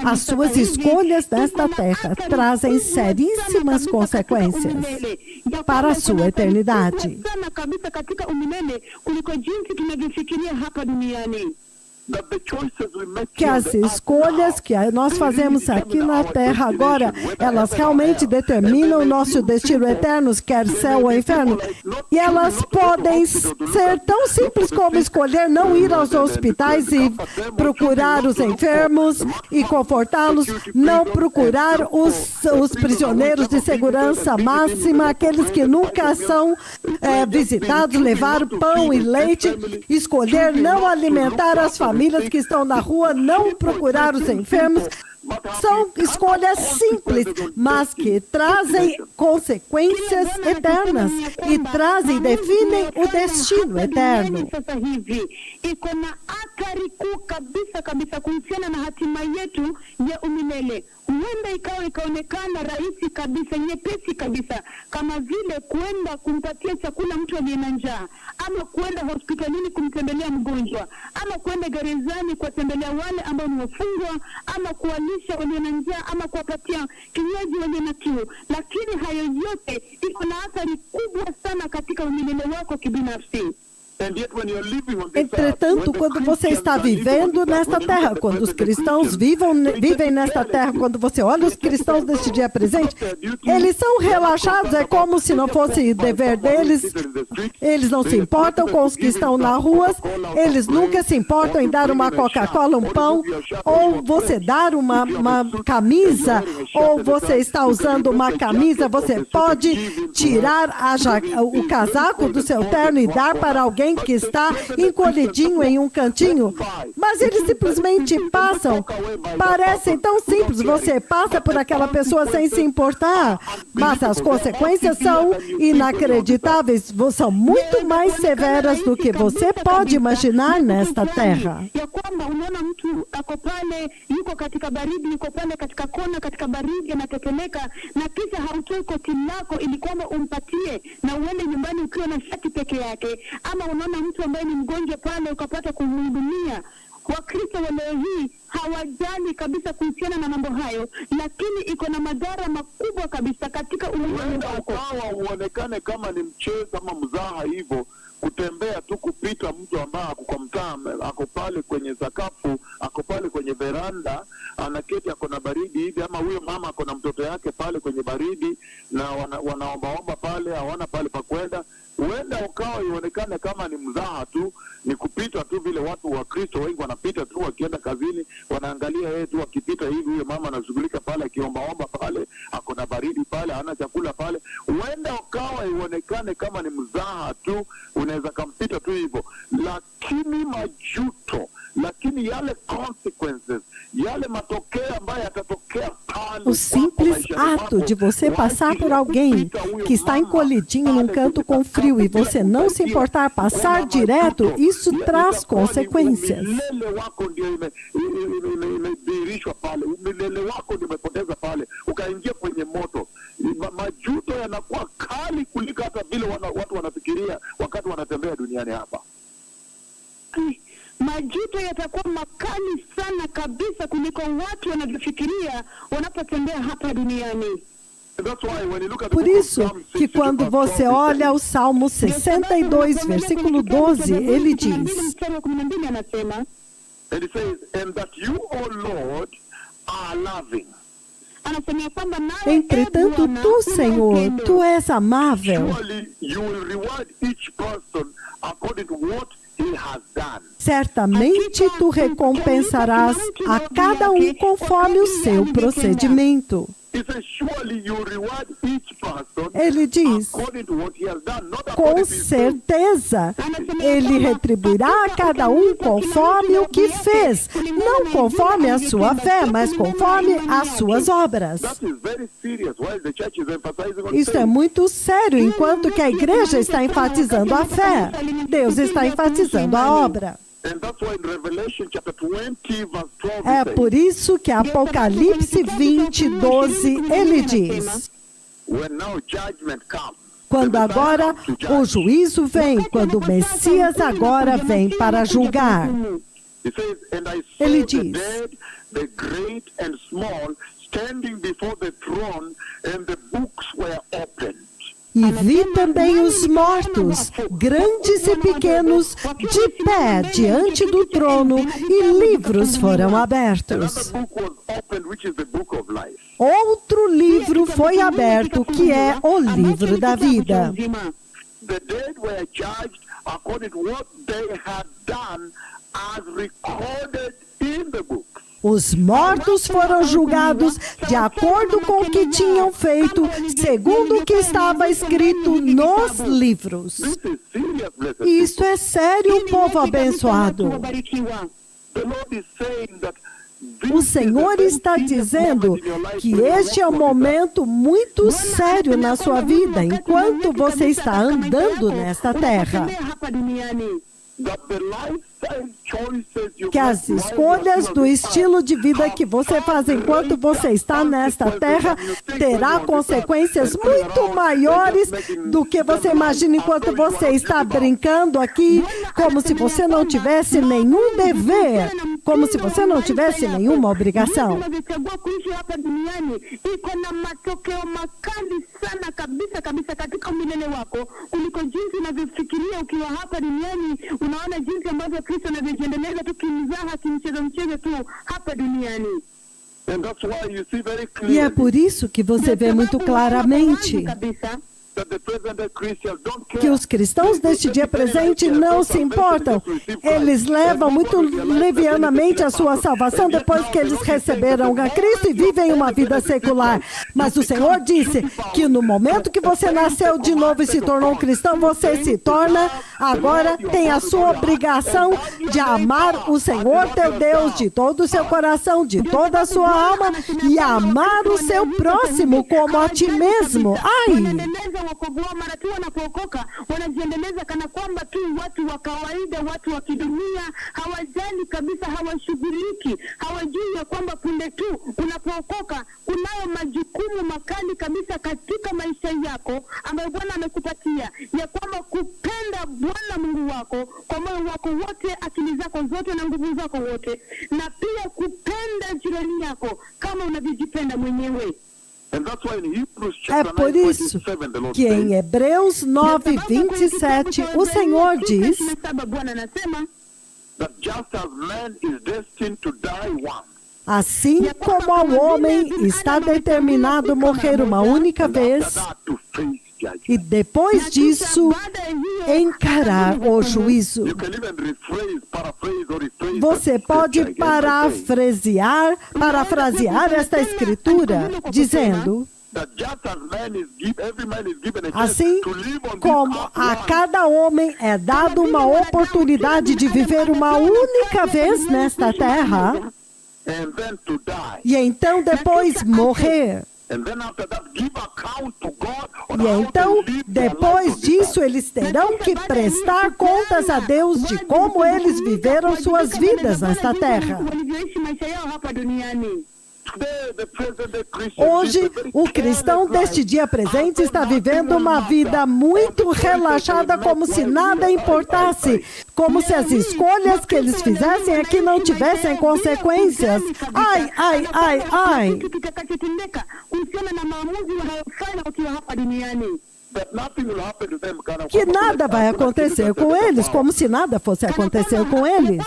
As suas escolhas nesta terra trazem seríssimas consequências para a sua eternidade. Que as escolhas que nós fazemos aqui na Terra agora, elas realmente determinam o nosso destino eterno, quer céu ou inferno. E elas podem ser tão simples como escolher não ir aos hospitais e procurar os enfermos e confortá-los, não procurar os prisioneiros de segurança máxima, aqueles que nunca são visitados, levar pão e leite, escolher não alimentar as famílias que estão na rua, não procurar os enfermos. São escolhas simples, mas que trazem consequências eternas e trazem, definem o destino eterno. Huenda ikaonekana rahisi kabisa, nyepesi kabisa, kama vile kwenda kumpatia chakula mtu aliye na njaa, ama kwenda hospitalini kumtembelea mgonjwa, ama kwenda gerezani kuwatembelea wale ambao ni wafungwa, ama kuwalisha walio na njaa, ama kuwapatia kinywaji walio na kiu. Lakini hayo yote iko na athari kubwa sana katika umilele wako kibinafsi. Entretanto, quando você está vivendo nesta terra, quando os cristãos vivem nesta terra, quando você olha os cristãos deste dia presente, eles são relaxados, é como se não fosse dever deles, eles não se importam com os que estão na rua, eles nunca se importam em dar uma Coca-Cola, um pão, ou você dar uma camisa, ou você está usando uma camisa, você pode tirar o casaco do seu terno e dar para alguém que está encolhidinho em um cantinho, mas eles simplesmente passam. Parecem tão simples, você passa por aquela pessoa sem se importar, mas as consequências são inacreditáveis, são muito mais severas do que você pode imaginar nesta terra. Ama unaona mtu ambaye ni mgonjwa pale ukapata kumhudumia. Wakristo wa leo hii hawajali kabisa kuhusiana na mambo hayo, lakini iko na madhara makubwa kabisa katika ulimwengu wako. Uonekane kama ni mchezo ama mzaha hivyo, kutembea tu kupita mtu ambaye ako kwa mtaa, ako pale kwenye sakafu, ako pale kwenye veranda, anaketi ako na baridi hivi, ama huyo mama ako na mtoto yake pale kwenye baridi na wanaomba pale, hawana pale pa kwenda. Huenda ukawa ionekane kama ni mzaha tu, ni kupita tu vile watu wa Kristo wengi wanapita tu wakienda kazini, wanaangalia yeye tu akipita hivi, huyo mama anashughulika pale akiomba pale, ako na baridi pale, hana chakula pale. Huenda ukawa ionekane kama ni mzaha tu, unaweza kampita tu hivyo, lakini majuto, lakini yale consequences, yale matokeo ambayo yatatokea pale. O simples ato de você passar por alguém que está encolhidinho num canto com frio e você não se importar passar direto, isso traz consequências. Majuto yanakuwa kali kuliko hata vile watu wanafikiria wakati wanatembea duniani hapa. Majuto yatakuwa makali sana kabisa kuliko watu wanavyofikiria wanapotembea hapa duniani. Por isso que quando você olha o Salmo 62, versículo 12, ele diz: Ele says, and that you, O Lord, are loving. Entretanto, tu, Senhor, tu és amável. Surely you will reward each person according to what he has done. Certamente tu recompensarás a cada um conforme o seu procedimento. Ele diz, com certeza, ele retribuirá a cada um conforme o que fez, não conforme a sua fé, mas conforme as suas obras. Isso é muito sério, enquanto que a igreja está enfatizando a fé, Deus está enfatizando a obra. É por isso que Apocalipse 20, 12, ele diz: quando agora o juízo vem, quando o Messias agora vem para julgar. Ele diz: e vi também os mortos, grandes e pequenos, de pé diante do trono, e livros foram abertos. Outro livro foi aberto, que é o livro da vida. Os mortos foram julgados de acordo com o que tinham feito, segundo o que estava escrito nos livros. Isso é sério, povo abençoado. O Senhor está dizendo que este é um momento muito sério na sua vida, enquanto você está andando nesta terra. Que as escolhas do estilo de vida que você faz enquanto você está nesta terra terá consequências muito maiores do que você imagina enquanto você está brincando aqui, como se você não tivesse nenhum dever, como se você não tivesse nenhuma obrigação. E é por isso que você vê muito claramente que os cristãos deste dia presente não se importam. Eles levam muito levianamente a sua salvação depois que eles receberam a Cristo e vivem uma vida secular. Mas o Senhor disse que no momento que você nasceu de novo e se tornou cristão, você se torna, agora tem a sua obrigação de amar o Senhor teu Deus de todo o seu coração, de toda a sua alma, e amar o seu próximo como a ti mesmo. Ai! wokovu wao, mara tu wanapookoka wanajiendeleza kana kwamba tu watu wa kawaida, watu wa kidunia, hawajali kabisa, hawashughuliki, hawajui ya kwamba punde tu unapookoka kunayo majukumu makali kabisa katika maisha yako ambayo Bwana amekupatia, ya kwamba kupenda Bwana Mungu wako kwa moyo wako wote, akili zako zote na nguvu zako wote, na pia kupenda jirani yako kama unavyojipenda mwenyewe. É por isso que em Hebreus 9:27 o Senhor diz: assim como ao homem está determinado morrer uma única vez, e depois disso encarar o juízo. Você pode parafrasear esta escritura dizendo: assim como a cada homem é dado uma oportunidade de viver uma única vez nesta terra, e então depois morrer. E então, depois disso, eles terão que prestar contas a Deus de como eles viveram suas vidas nesta terra. Hoje, o cristão deste dia presente está vivendo uma vida muito relaxada, como se nada importasse, como se as escolhas que eles fizessem aqui não tivessem consequências. Ai, ai, ai, ai. Que nada vai acontecer com eles, como se nada fosse acontecer com eles.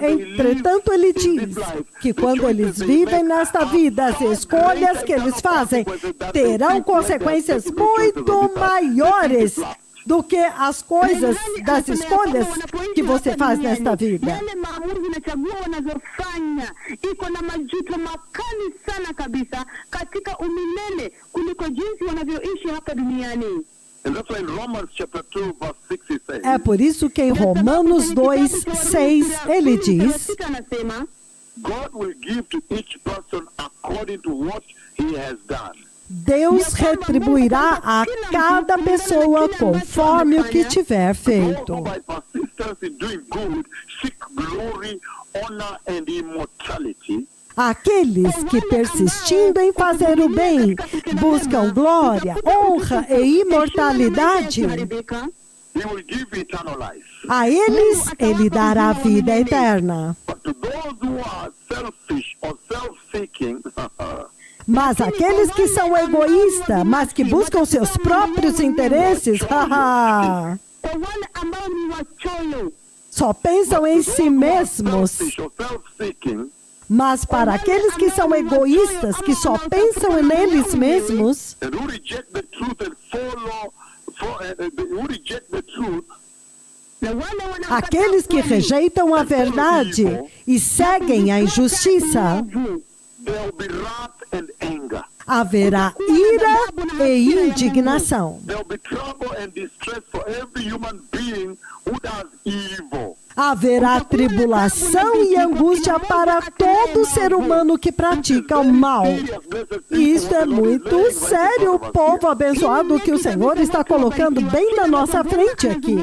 Entretanto, ele diz que quando eles vivem nesta vida, as escolhas que eles fazem terão consequências muito maiores do que as coisas das escolhas que você faz nesta vida. É por isso que em Romanos 2:6 ele diz: Deus retribuirá a cada pessoa conforme o que tiver feito. Aqueles que, persistindo em fazer o bem, buscam glória, honra e imortalidade, a eles ele dará vida eterna. Mas aqueles que são egoístas, mas que buscam seus próprios interesses, só pensam em si mesmos. Mas para aqueles que são egoístas, que só pensam neles mesmos, aqueles que rejeitam a verdade e seguem a injustiça, haverá ira e indignação. Haverá tribulação e angústia para todo ser humano que pratica o mal. E isso é muito sério, povo abençoado, que o Senhor está colocando bem na nossa frente aqui.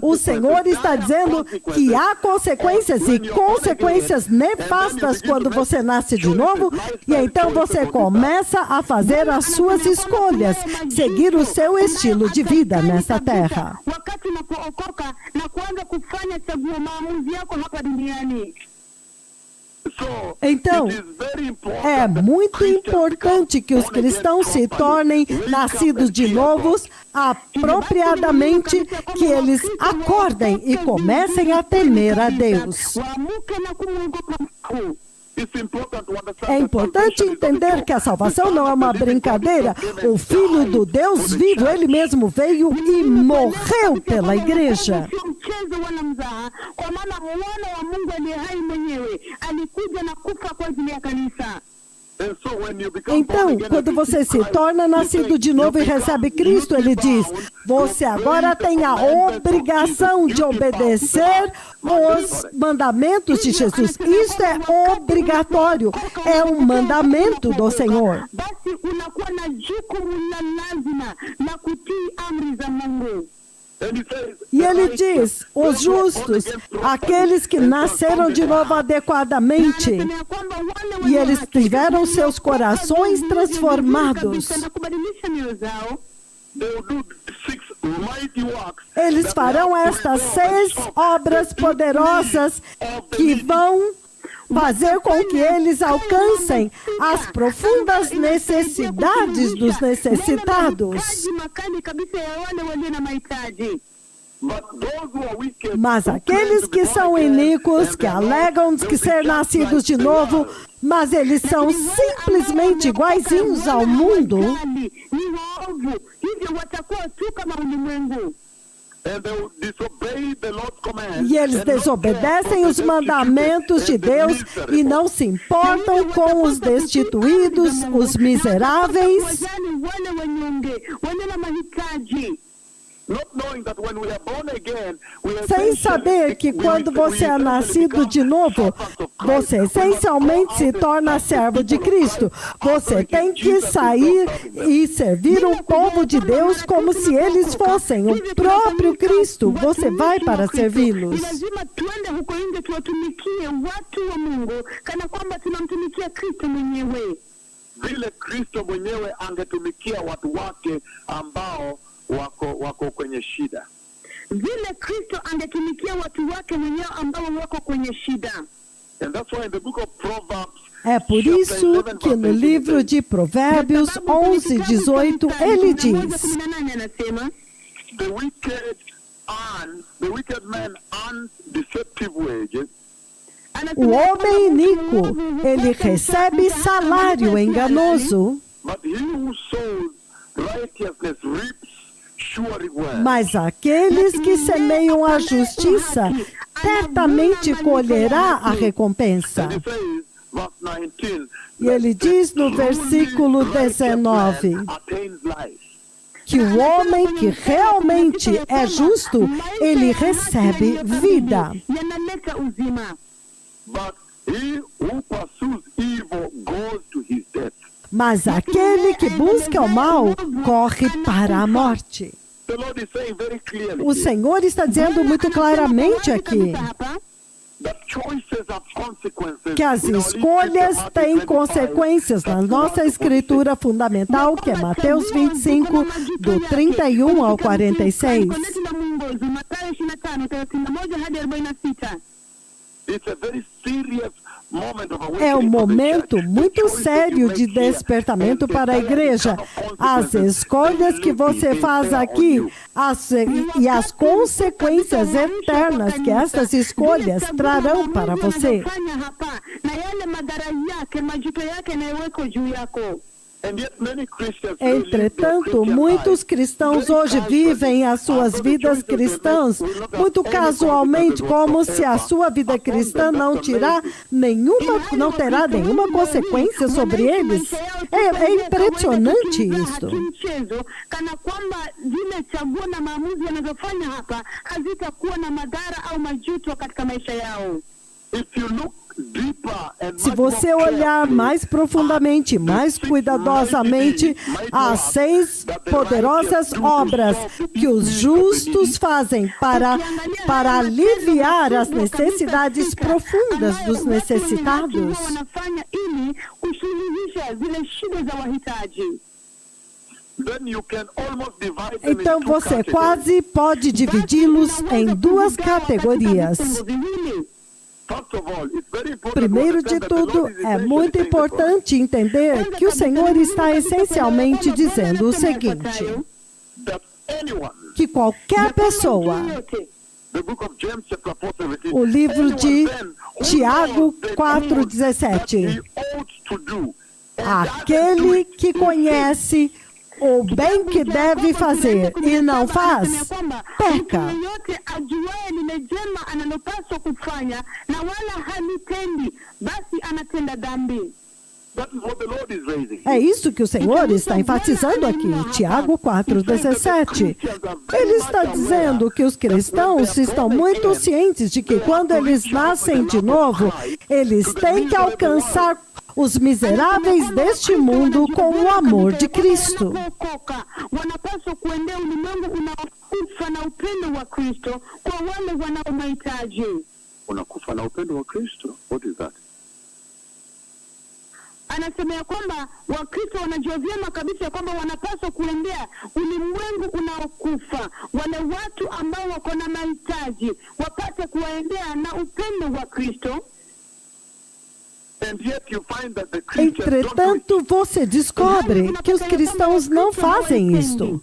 O Senhor está dizendo que há consequências e consequências nefastas quando você nasce de novo, e então você começa a fazer as suas escolhas, seguir o seu estilo de vida nessa terra. Então, é muito importante que os cristãos se tornem nascidos de novos, apropriadamente, que eles acordem e comecem a temer a Deus. É importante entender que a salvação não é uma brincadeira. O Filho do Deus vivo, ele mesmo veio e morreu pela igreja. Então, quando você se torna nascido de novo e recebe Cristo, ele diz, você agora tem a obrigação de obedecer os mandamentos de Jesus. Isso é obrigatório, é um mandamento do Senhor. E ele diz, os justos, aqueles que nasceram de novo adequadamente, e eles tiveram seus corações transformados. Eles farão estas 6 obras poderosas que vão fazer com que eles alcancem as profundas necessidades dos necessitados. Mas aqueles que são iníquos, que alegam que ser nascidos de novo, mas eles são simplesmente iguaizinhos ao mundo, e eles desobedecem os mandamentos de Deus e não se importam com os destituídos, os miseráveis, sem saber que quando você é nascido de novo, você essencialmente se torna servo de Cristo. Você tem que sair e servir o povo de Deus como se eles fossem o próprio Cristo. Você vai para servi-los. Vile Kristo mwenyewe angetumikia watu wake ambao wako kwenye shida. Vile Kristo angetumikia watu wake mwenyewe ambao wako kwenye shida. And that's why in the book of Proverbs, é por isso que no livro de Provérbios 11:18 ele diz: the wicked man earns deceptive wages. O homem iníquo, ele recebe salário enganoso, mas aqueles que semeiam a justiça, certamente colherá a recompensa. E ele diz no versículo 19, que o homem que realmente é justo, ele recebe vida. Mas aquele que busca o mal, corre para a morte. O Senhor está dizendo muito claramente aqui que as escolhas têm consequências na nossa escritura fundamental, que é Mateus 25, do 31 ao 46. É um momento muito sério de despertamento para a igreja. As escolhas que você faz aqui e as consequências eternas que essas escolhas trarão para você. Entretanto, muitos cristãos hoje vivem as suas vidas cristãs muito casualmente, como se a sua vida cristã não terá nenhuma consequência sobre eles. É impressionante isso. Se você olhar mais profundamente, mais cuidadosamente, as 6 poderosas obras que os justos fazem para aliviar as necessidades profundas dos necessitados, então você quase pode dividi-los em 2 categorias. Primeiro de tudo, é muito importante entender que o Senhor está essencialmente dizendo o seguinte, que qualquer pessoa, o livro de Tiago 4,17, aquele que conhece o bem que deve fazer e não faz, peca. É isso que o Senhor está enfatizando aqui, Tiago 4,17. Ele está dizendo que os cristãos estão muito cientes de que quando eles nascem de novo, eles têm que alcançar os miseráveis deste mundo com o amor de Cristo. Unakufa na upendo wa Kristo. What is that? Anasema ya kwamba Wakristo wanajua vyema kabisa kwamba wanapaswa kuendea ulimwengu unaokufa. Wale watu ambao wako na mahitaji wapate kuwaendea na upendo wa Kristo. Entretanto, você descobre que os cristãos não fazem isto.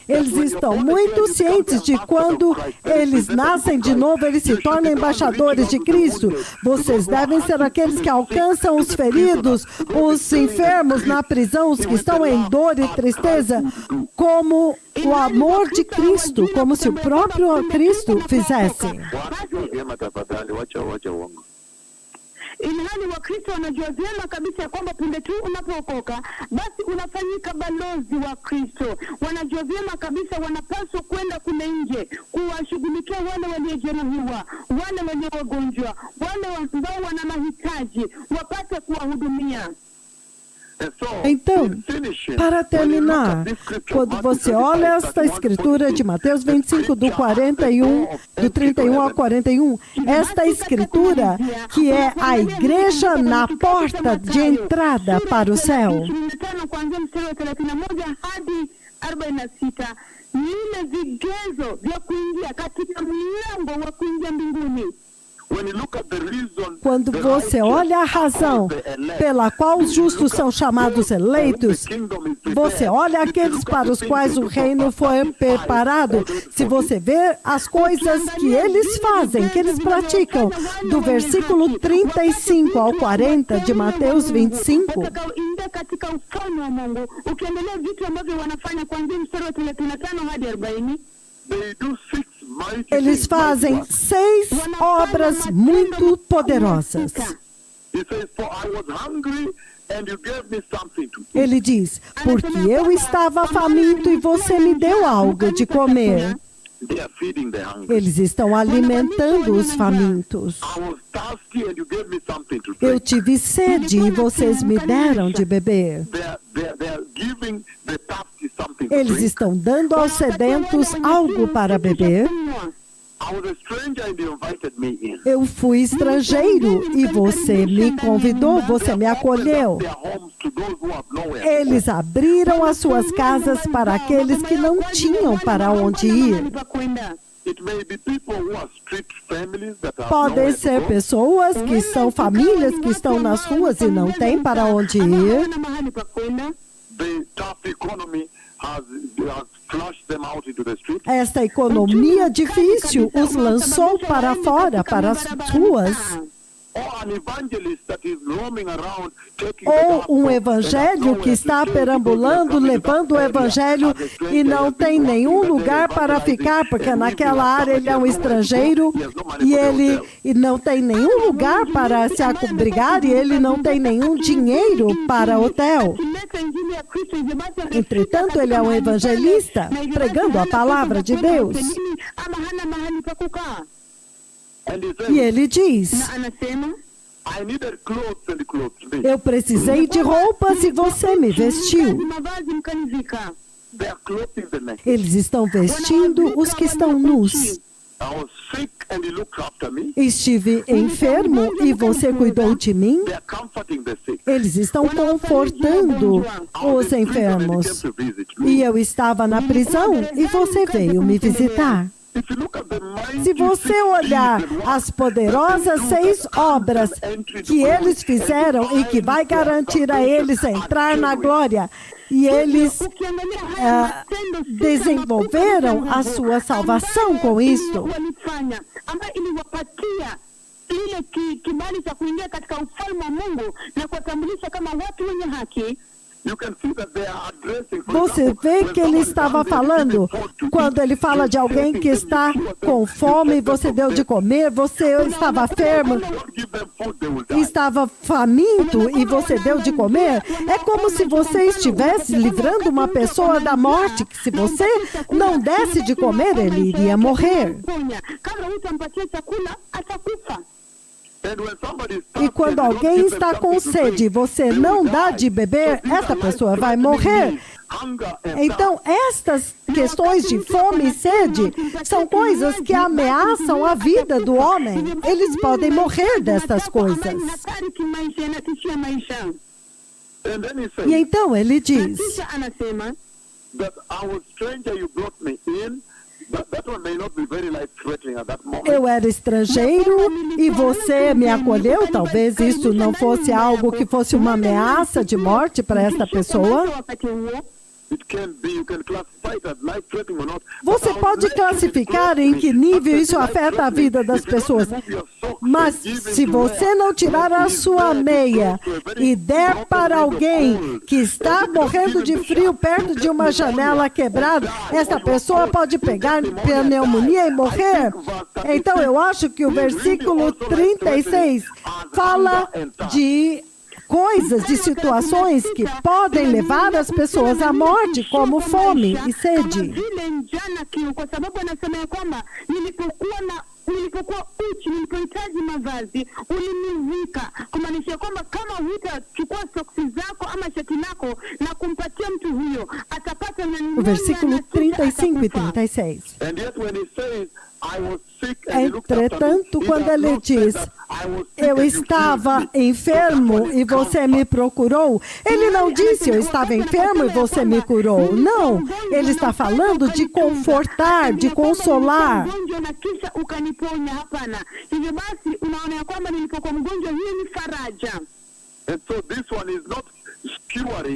Eles estão muito cientes de quando eles nascem de novo, eles se tornam embaixadores de Cristo. Vocês devem ser aqueles que alcançam os feridos, os enfermos na prisão, os que estão em dor e tristeza, como o amor de Cristo, como se o próprio Cristo fizesse. Ilhali Wakristo wanajua vyema kabisa ya kwamba punde tu unapookoka basi unafanyika balozi wa Kristo. Wanajua vyema kabisa wanapaswa kwenda kule nje kuwashughulikia wale waliojeruhiwa, wale walio wagonjwa, wale ambao wana mahitaji, wapate kuwahudumia. Então, para terminar, quando você olha esta escritura de Mateus 25, do 31 ao 41, esta escritura que é a igreja na porta de entrada para o céu. Quando você olha a razão pela qual os justos são chamados eleitos, você olha aqueles para os quais o reino foi preparado, se você vê as coisas que eles fazem, que eles praticam, do versículo 35 ao 40 de Mateus 25, eles fazem 6 obras muito poderosas. Ele diz, porque eu estava faminto e você me deu algo de comer. Eles estão alimentando os famintos. Eu tive sede e vocês me deram de beber. Eles estão dando aos sedentos algo para beber. Eu fui estrangeiro e você me convidou, você me acolheu. Eles abriram as suas casas para aqueles que não tinham para onde ir. Podem ser pessoas que são famílias que estão nas ruas e não têm para onde ir. Esta economia difícil os lançou para fora, para as ruas. Ou um evangelho que está perambulando, levando o evangelho e não tem nenhum lugar para ficar, porque naquela área ele é um estrangeiro e ele não tem nenhum lugar para se abrigar e ele não tem nenhum dinheiro para hotel. Entretanto, ele é um evangelista pregando a palavra de Deus. E ele diz, eu precisei de roupas e você me vestiu. Eles estão vestindo os que estão nus. Estive enfermo e você cuidou de mim. Eles estão confortando os enfermos. E eu estava na prisão e você veio me visitar. Se você olhar as poderosas 6 obras que eles fizeram e que vai garantir a eles entrar na glória, e eles desenvolveram a sua salvação com isto. Você vê que ele estava falando, quando ele fala de alguém que está com fome, você deu de comer, você estava enfermo, estava faminto e você deu de comer. É como se você estivesse livrando uma pessoa da morte, que se você não desse de comer, ele iria morrer. E quando alguém está com sede e você não dá de beber, essa pessoa vai morrer. Então, estas questões de fome e sede são coisas que ameaçam a vida do homem. Eles podem morrer destas coisas. E então ele diz: eu era estrangeiro e você me acolheu. Talvez isso não fosse algo que fosse uma ameaça de morte para esta pessoa. Você pode classificar em que nível isso afeta a vida das pessoas. Mas se você não tirar a sua meia e der para alguém que está morrendo de frio perto de uma janela quebrada, essa pessoa pode pegar pneumonia e morrer. Então eu acho que o versículo 36 fala de coisas, de situações que podem levar as pessoas à morte, como fome e sede. Nilipokuwa uchi, nilipohitaji mavazi, ulinivika, kumaanisha kwamba kama hutachukua soksi zako ama shati lako na kumpatia mtu huyo, atapata na o versículo 35 e 36. Entretanto, quando ele diz, eu estava enfermo e você me procurou, ele não disse, eu estava enfermo e você me curou. Não, ele está falando de confortar, de consolar.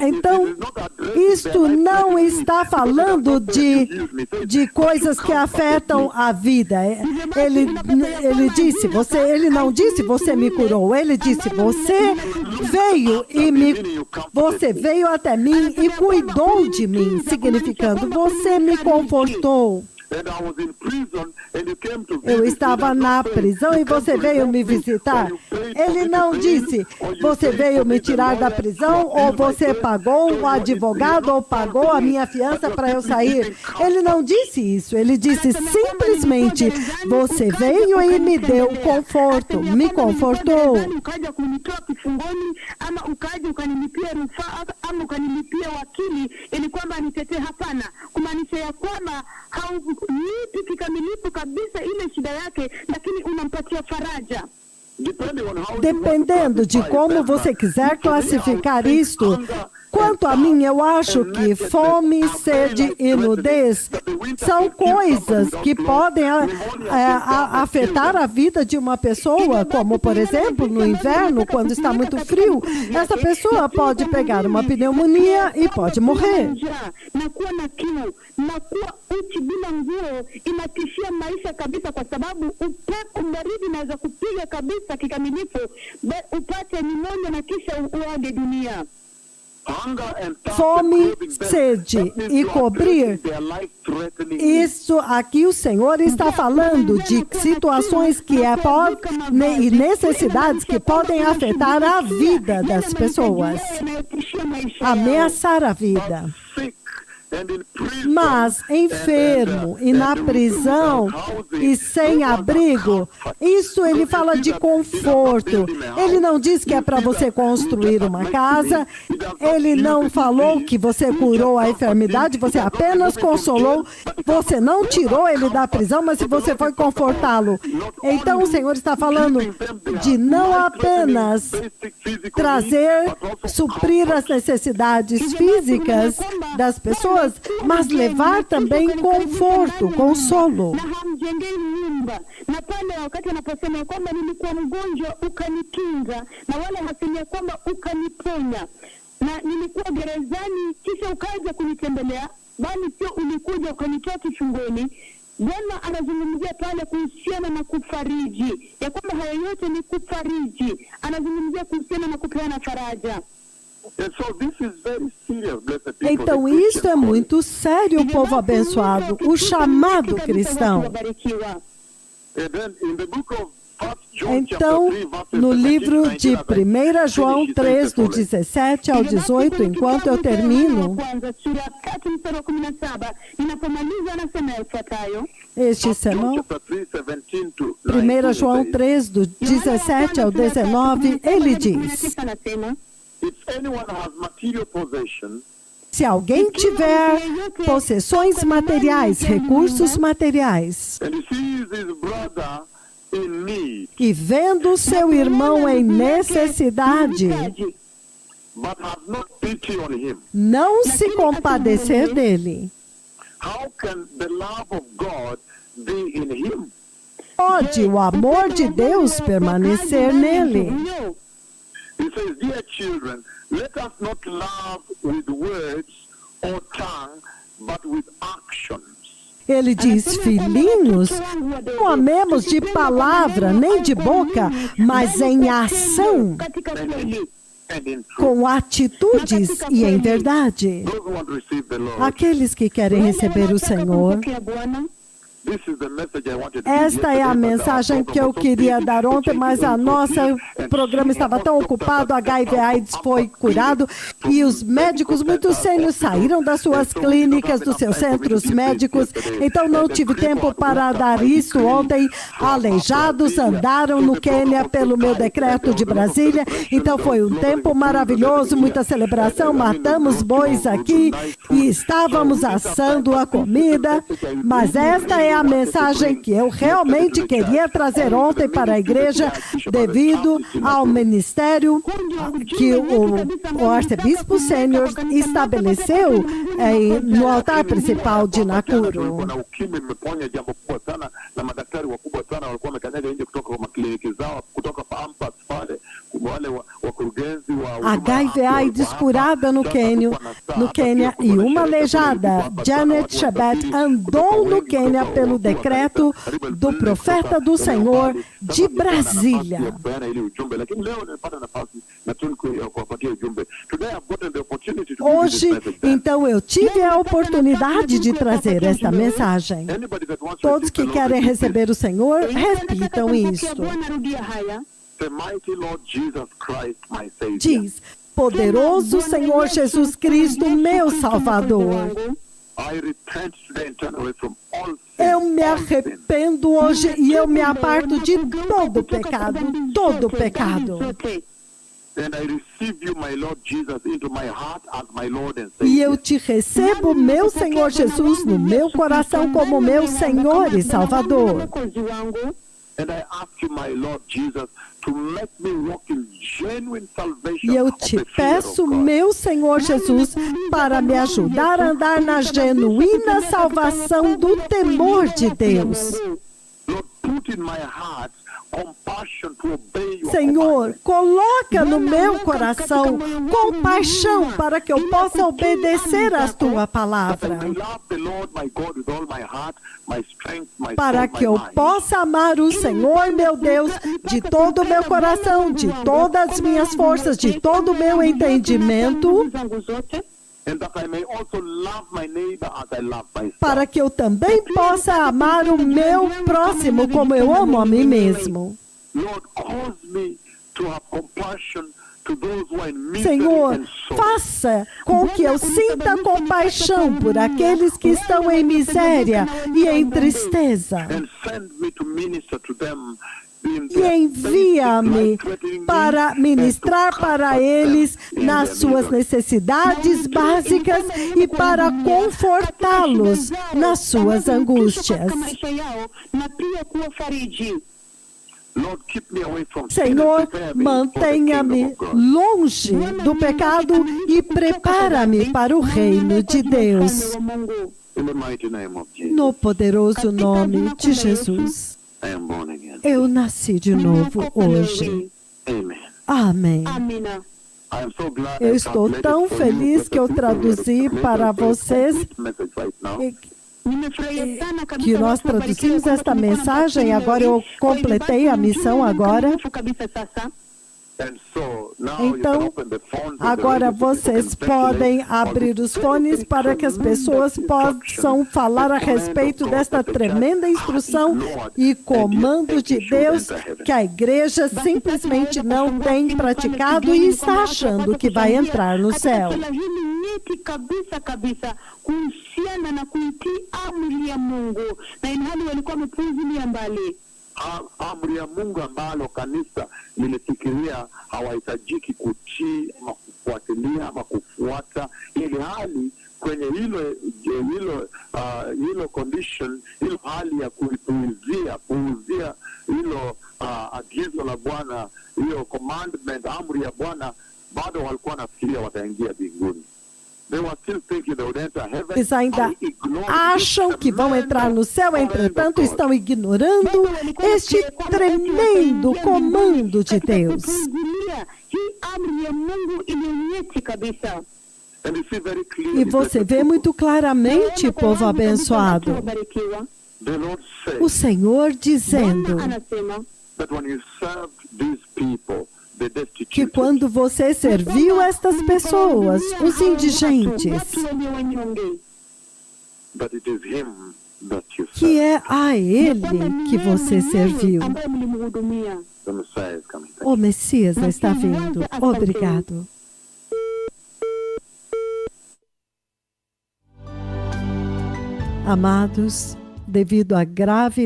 Então, isto não está falando de coisas que afetam a vida. Ele disse, ele não disse, você me curou. Ele disse, você veio até mim e cuidou de mim, significando, você me confortou. Eu estava na prisão e você veio me visitar. Ele não disse, você veio me tirar da prisão, ou você pagou um advogado, ou pagou a minha fiança para eu sair. Ele não disse isso. Ele disse simplesmente, você veio e me deu conforto, me confortou. Dependendo de como você quiser classificar isto, quanto a mim, eu acho que fome, sede e nudez são coisas que podem afetar a vida de uma pessoa, como, por exemplo, no inverno, quando está muito frio, essa pessoa pode pegar uma pneumonia e pode morrer. Fome, sede e cobrir, isso aqui o Senhor está falando de situações que e necessidades que podem afetar a vida das pessoas, ameaçar a vida. Mas enfermo e na prisão e sem abrigo, isso ele fala de conforto. Ele não diz que é para você construir uma casa, ele não falou que você curou a enfermidade, você apenas consolou, você não tirou ele da prisão, mas se você foi confortá-lo. Então o Senhor está falando de não apenas suprir as necessidades físicas das pessoas, mas levar também conforto, consolo. Na pale wakati anaposema kwamba nilikuwa mgonjwa ukanikinga, na wala hasemia kwamba ukaniponya, na nilikuwa gerezani kisha ukaja kunitembelea, bali sio ulikuja ukanitoa kifungoni. Bwana anazungumzia pale kuhusiana na kufariji, ya kwamba haya yote ni kufariji. Anazungumzia kuhusiana na kupeana faraja. Então, isto é muito sério, povo abençoado, o chamado cristão. Então, no livro de 1 João 3, do 17 ao 18, enquanto eu termino, este sermão, 1 João 3, do 17 ao 19, ele diz: se alguém tiver possessões materiais, recursos materiais, e vendo seu irmão em necessidade, não se compadecer dele, pode o amor de Deus permanecer nele? He says, dear children, let us not love with words or tongue, but with actions. Ele diz, filhinhos, não amemos de palavra, nem de boca, mas em ação, com atitudes e em verdade. Aqueles que querem receber o Senhor, esta é a mensagem que eu queria dar ontem, mas o programa estava tão ocupado, HIV/AIDS foi curado e os médicos muito sérios saíram das suas clínicas, dos seus centros médicos, então não tive tempo para dar isso ontem. Aleijados andaram no Quênia pelo meu decreto de Brasília, então foi um tempo maravilhoso, muita celebração, matamos bois aqui e estávamos assando a comida, mas esta é a mensagem que eu realmente queria trazer ontem para a igreja, devido ao ministério que o arcebispo sênior estabeleceu no altar principal de Nakuru. HIV/AIDS curada no Quênia e uma aleijada, Janet Chebet, andou no Quênia pelo decreto do profeta do Senhor de Brasília. Hoje, então, eu tive a oportunidade de trazer esta mensagem. Todos que querem receber o Senhor, repitam isto. Diz, poderoso Senhor Jesus Cristo, meu Salvador. Eu me arrependo hoje e eu me aparto de todo pecado, todo pecado. E eu te recebo, meu Senhor Jesus, no meu coração como meu Senhor e Salvador. E eu te peço, meu Senhor Jesus, para me ajudar a andar na genuína salvação do temor de Deus. Senhor, coloca no meu coração compaixão para que eu possa obedecer à tua palavra. Para que eu possa amar o Senhor, meu Deus, de todo o meu coração, de todas as minhas forças, de todo o meu entendimento. Para que eu também possa amar o meu próximo como eu amo a mim mesmo. Senhor, faça com que eu sinta compaixão por aqueles que estão em miséria e em tristeza. E envia-me para ministrar para eles nas suas necessidades básicas e para confortá-los nas suas angústias. Senhor, mantenha-me longe do pecado e prepara-me para o reino de Deus. No poderoso nome de Jesus. Eu nasci de novo hoje. Amém. Eu estou tão feliz que eu traduzi para vocês que nós traduzimos esta mensagem. Agora eu completei a missão agora. Então, agora vocês podem abrir os fones para que as pessoas possam falar a respeito desta tremenda instrução e comando de Deus que a igreja simplesmente não tem praticado e está achando que vai entrar no céu. Kuhusiana na kuitii amri ya Mungu na ilhali walikuwa wamepuuzilia mbali amri ya Mungu ambalo kanisa lilifikiria hawahitajiki kutii ama kufuatilia ama kufuata, ili hali kwenye hilo condition, hilo hali ya kupuuzia hilo agizo la Bwana, hiyo commandment, amri ya Bwana, bado walikuwa nafikiria wataingia mbinguni. Eles ainda acham que vão entrar no céu, entretanto estão ignorando este tremendo comando de Deus. E você vê muito claramente, povo abençoado, o Senhor dizendo que quando você serviu estas pessoas, os indigentes, que é a Ele que você serviu. O Messias está vindo. Obrigado. Amados, devido à gravidade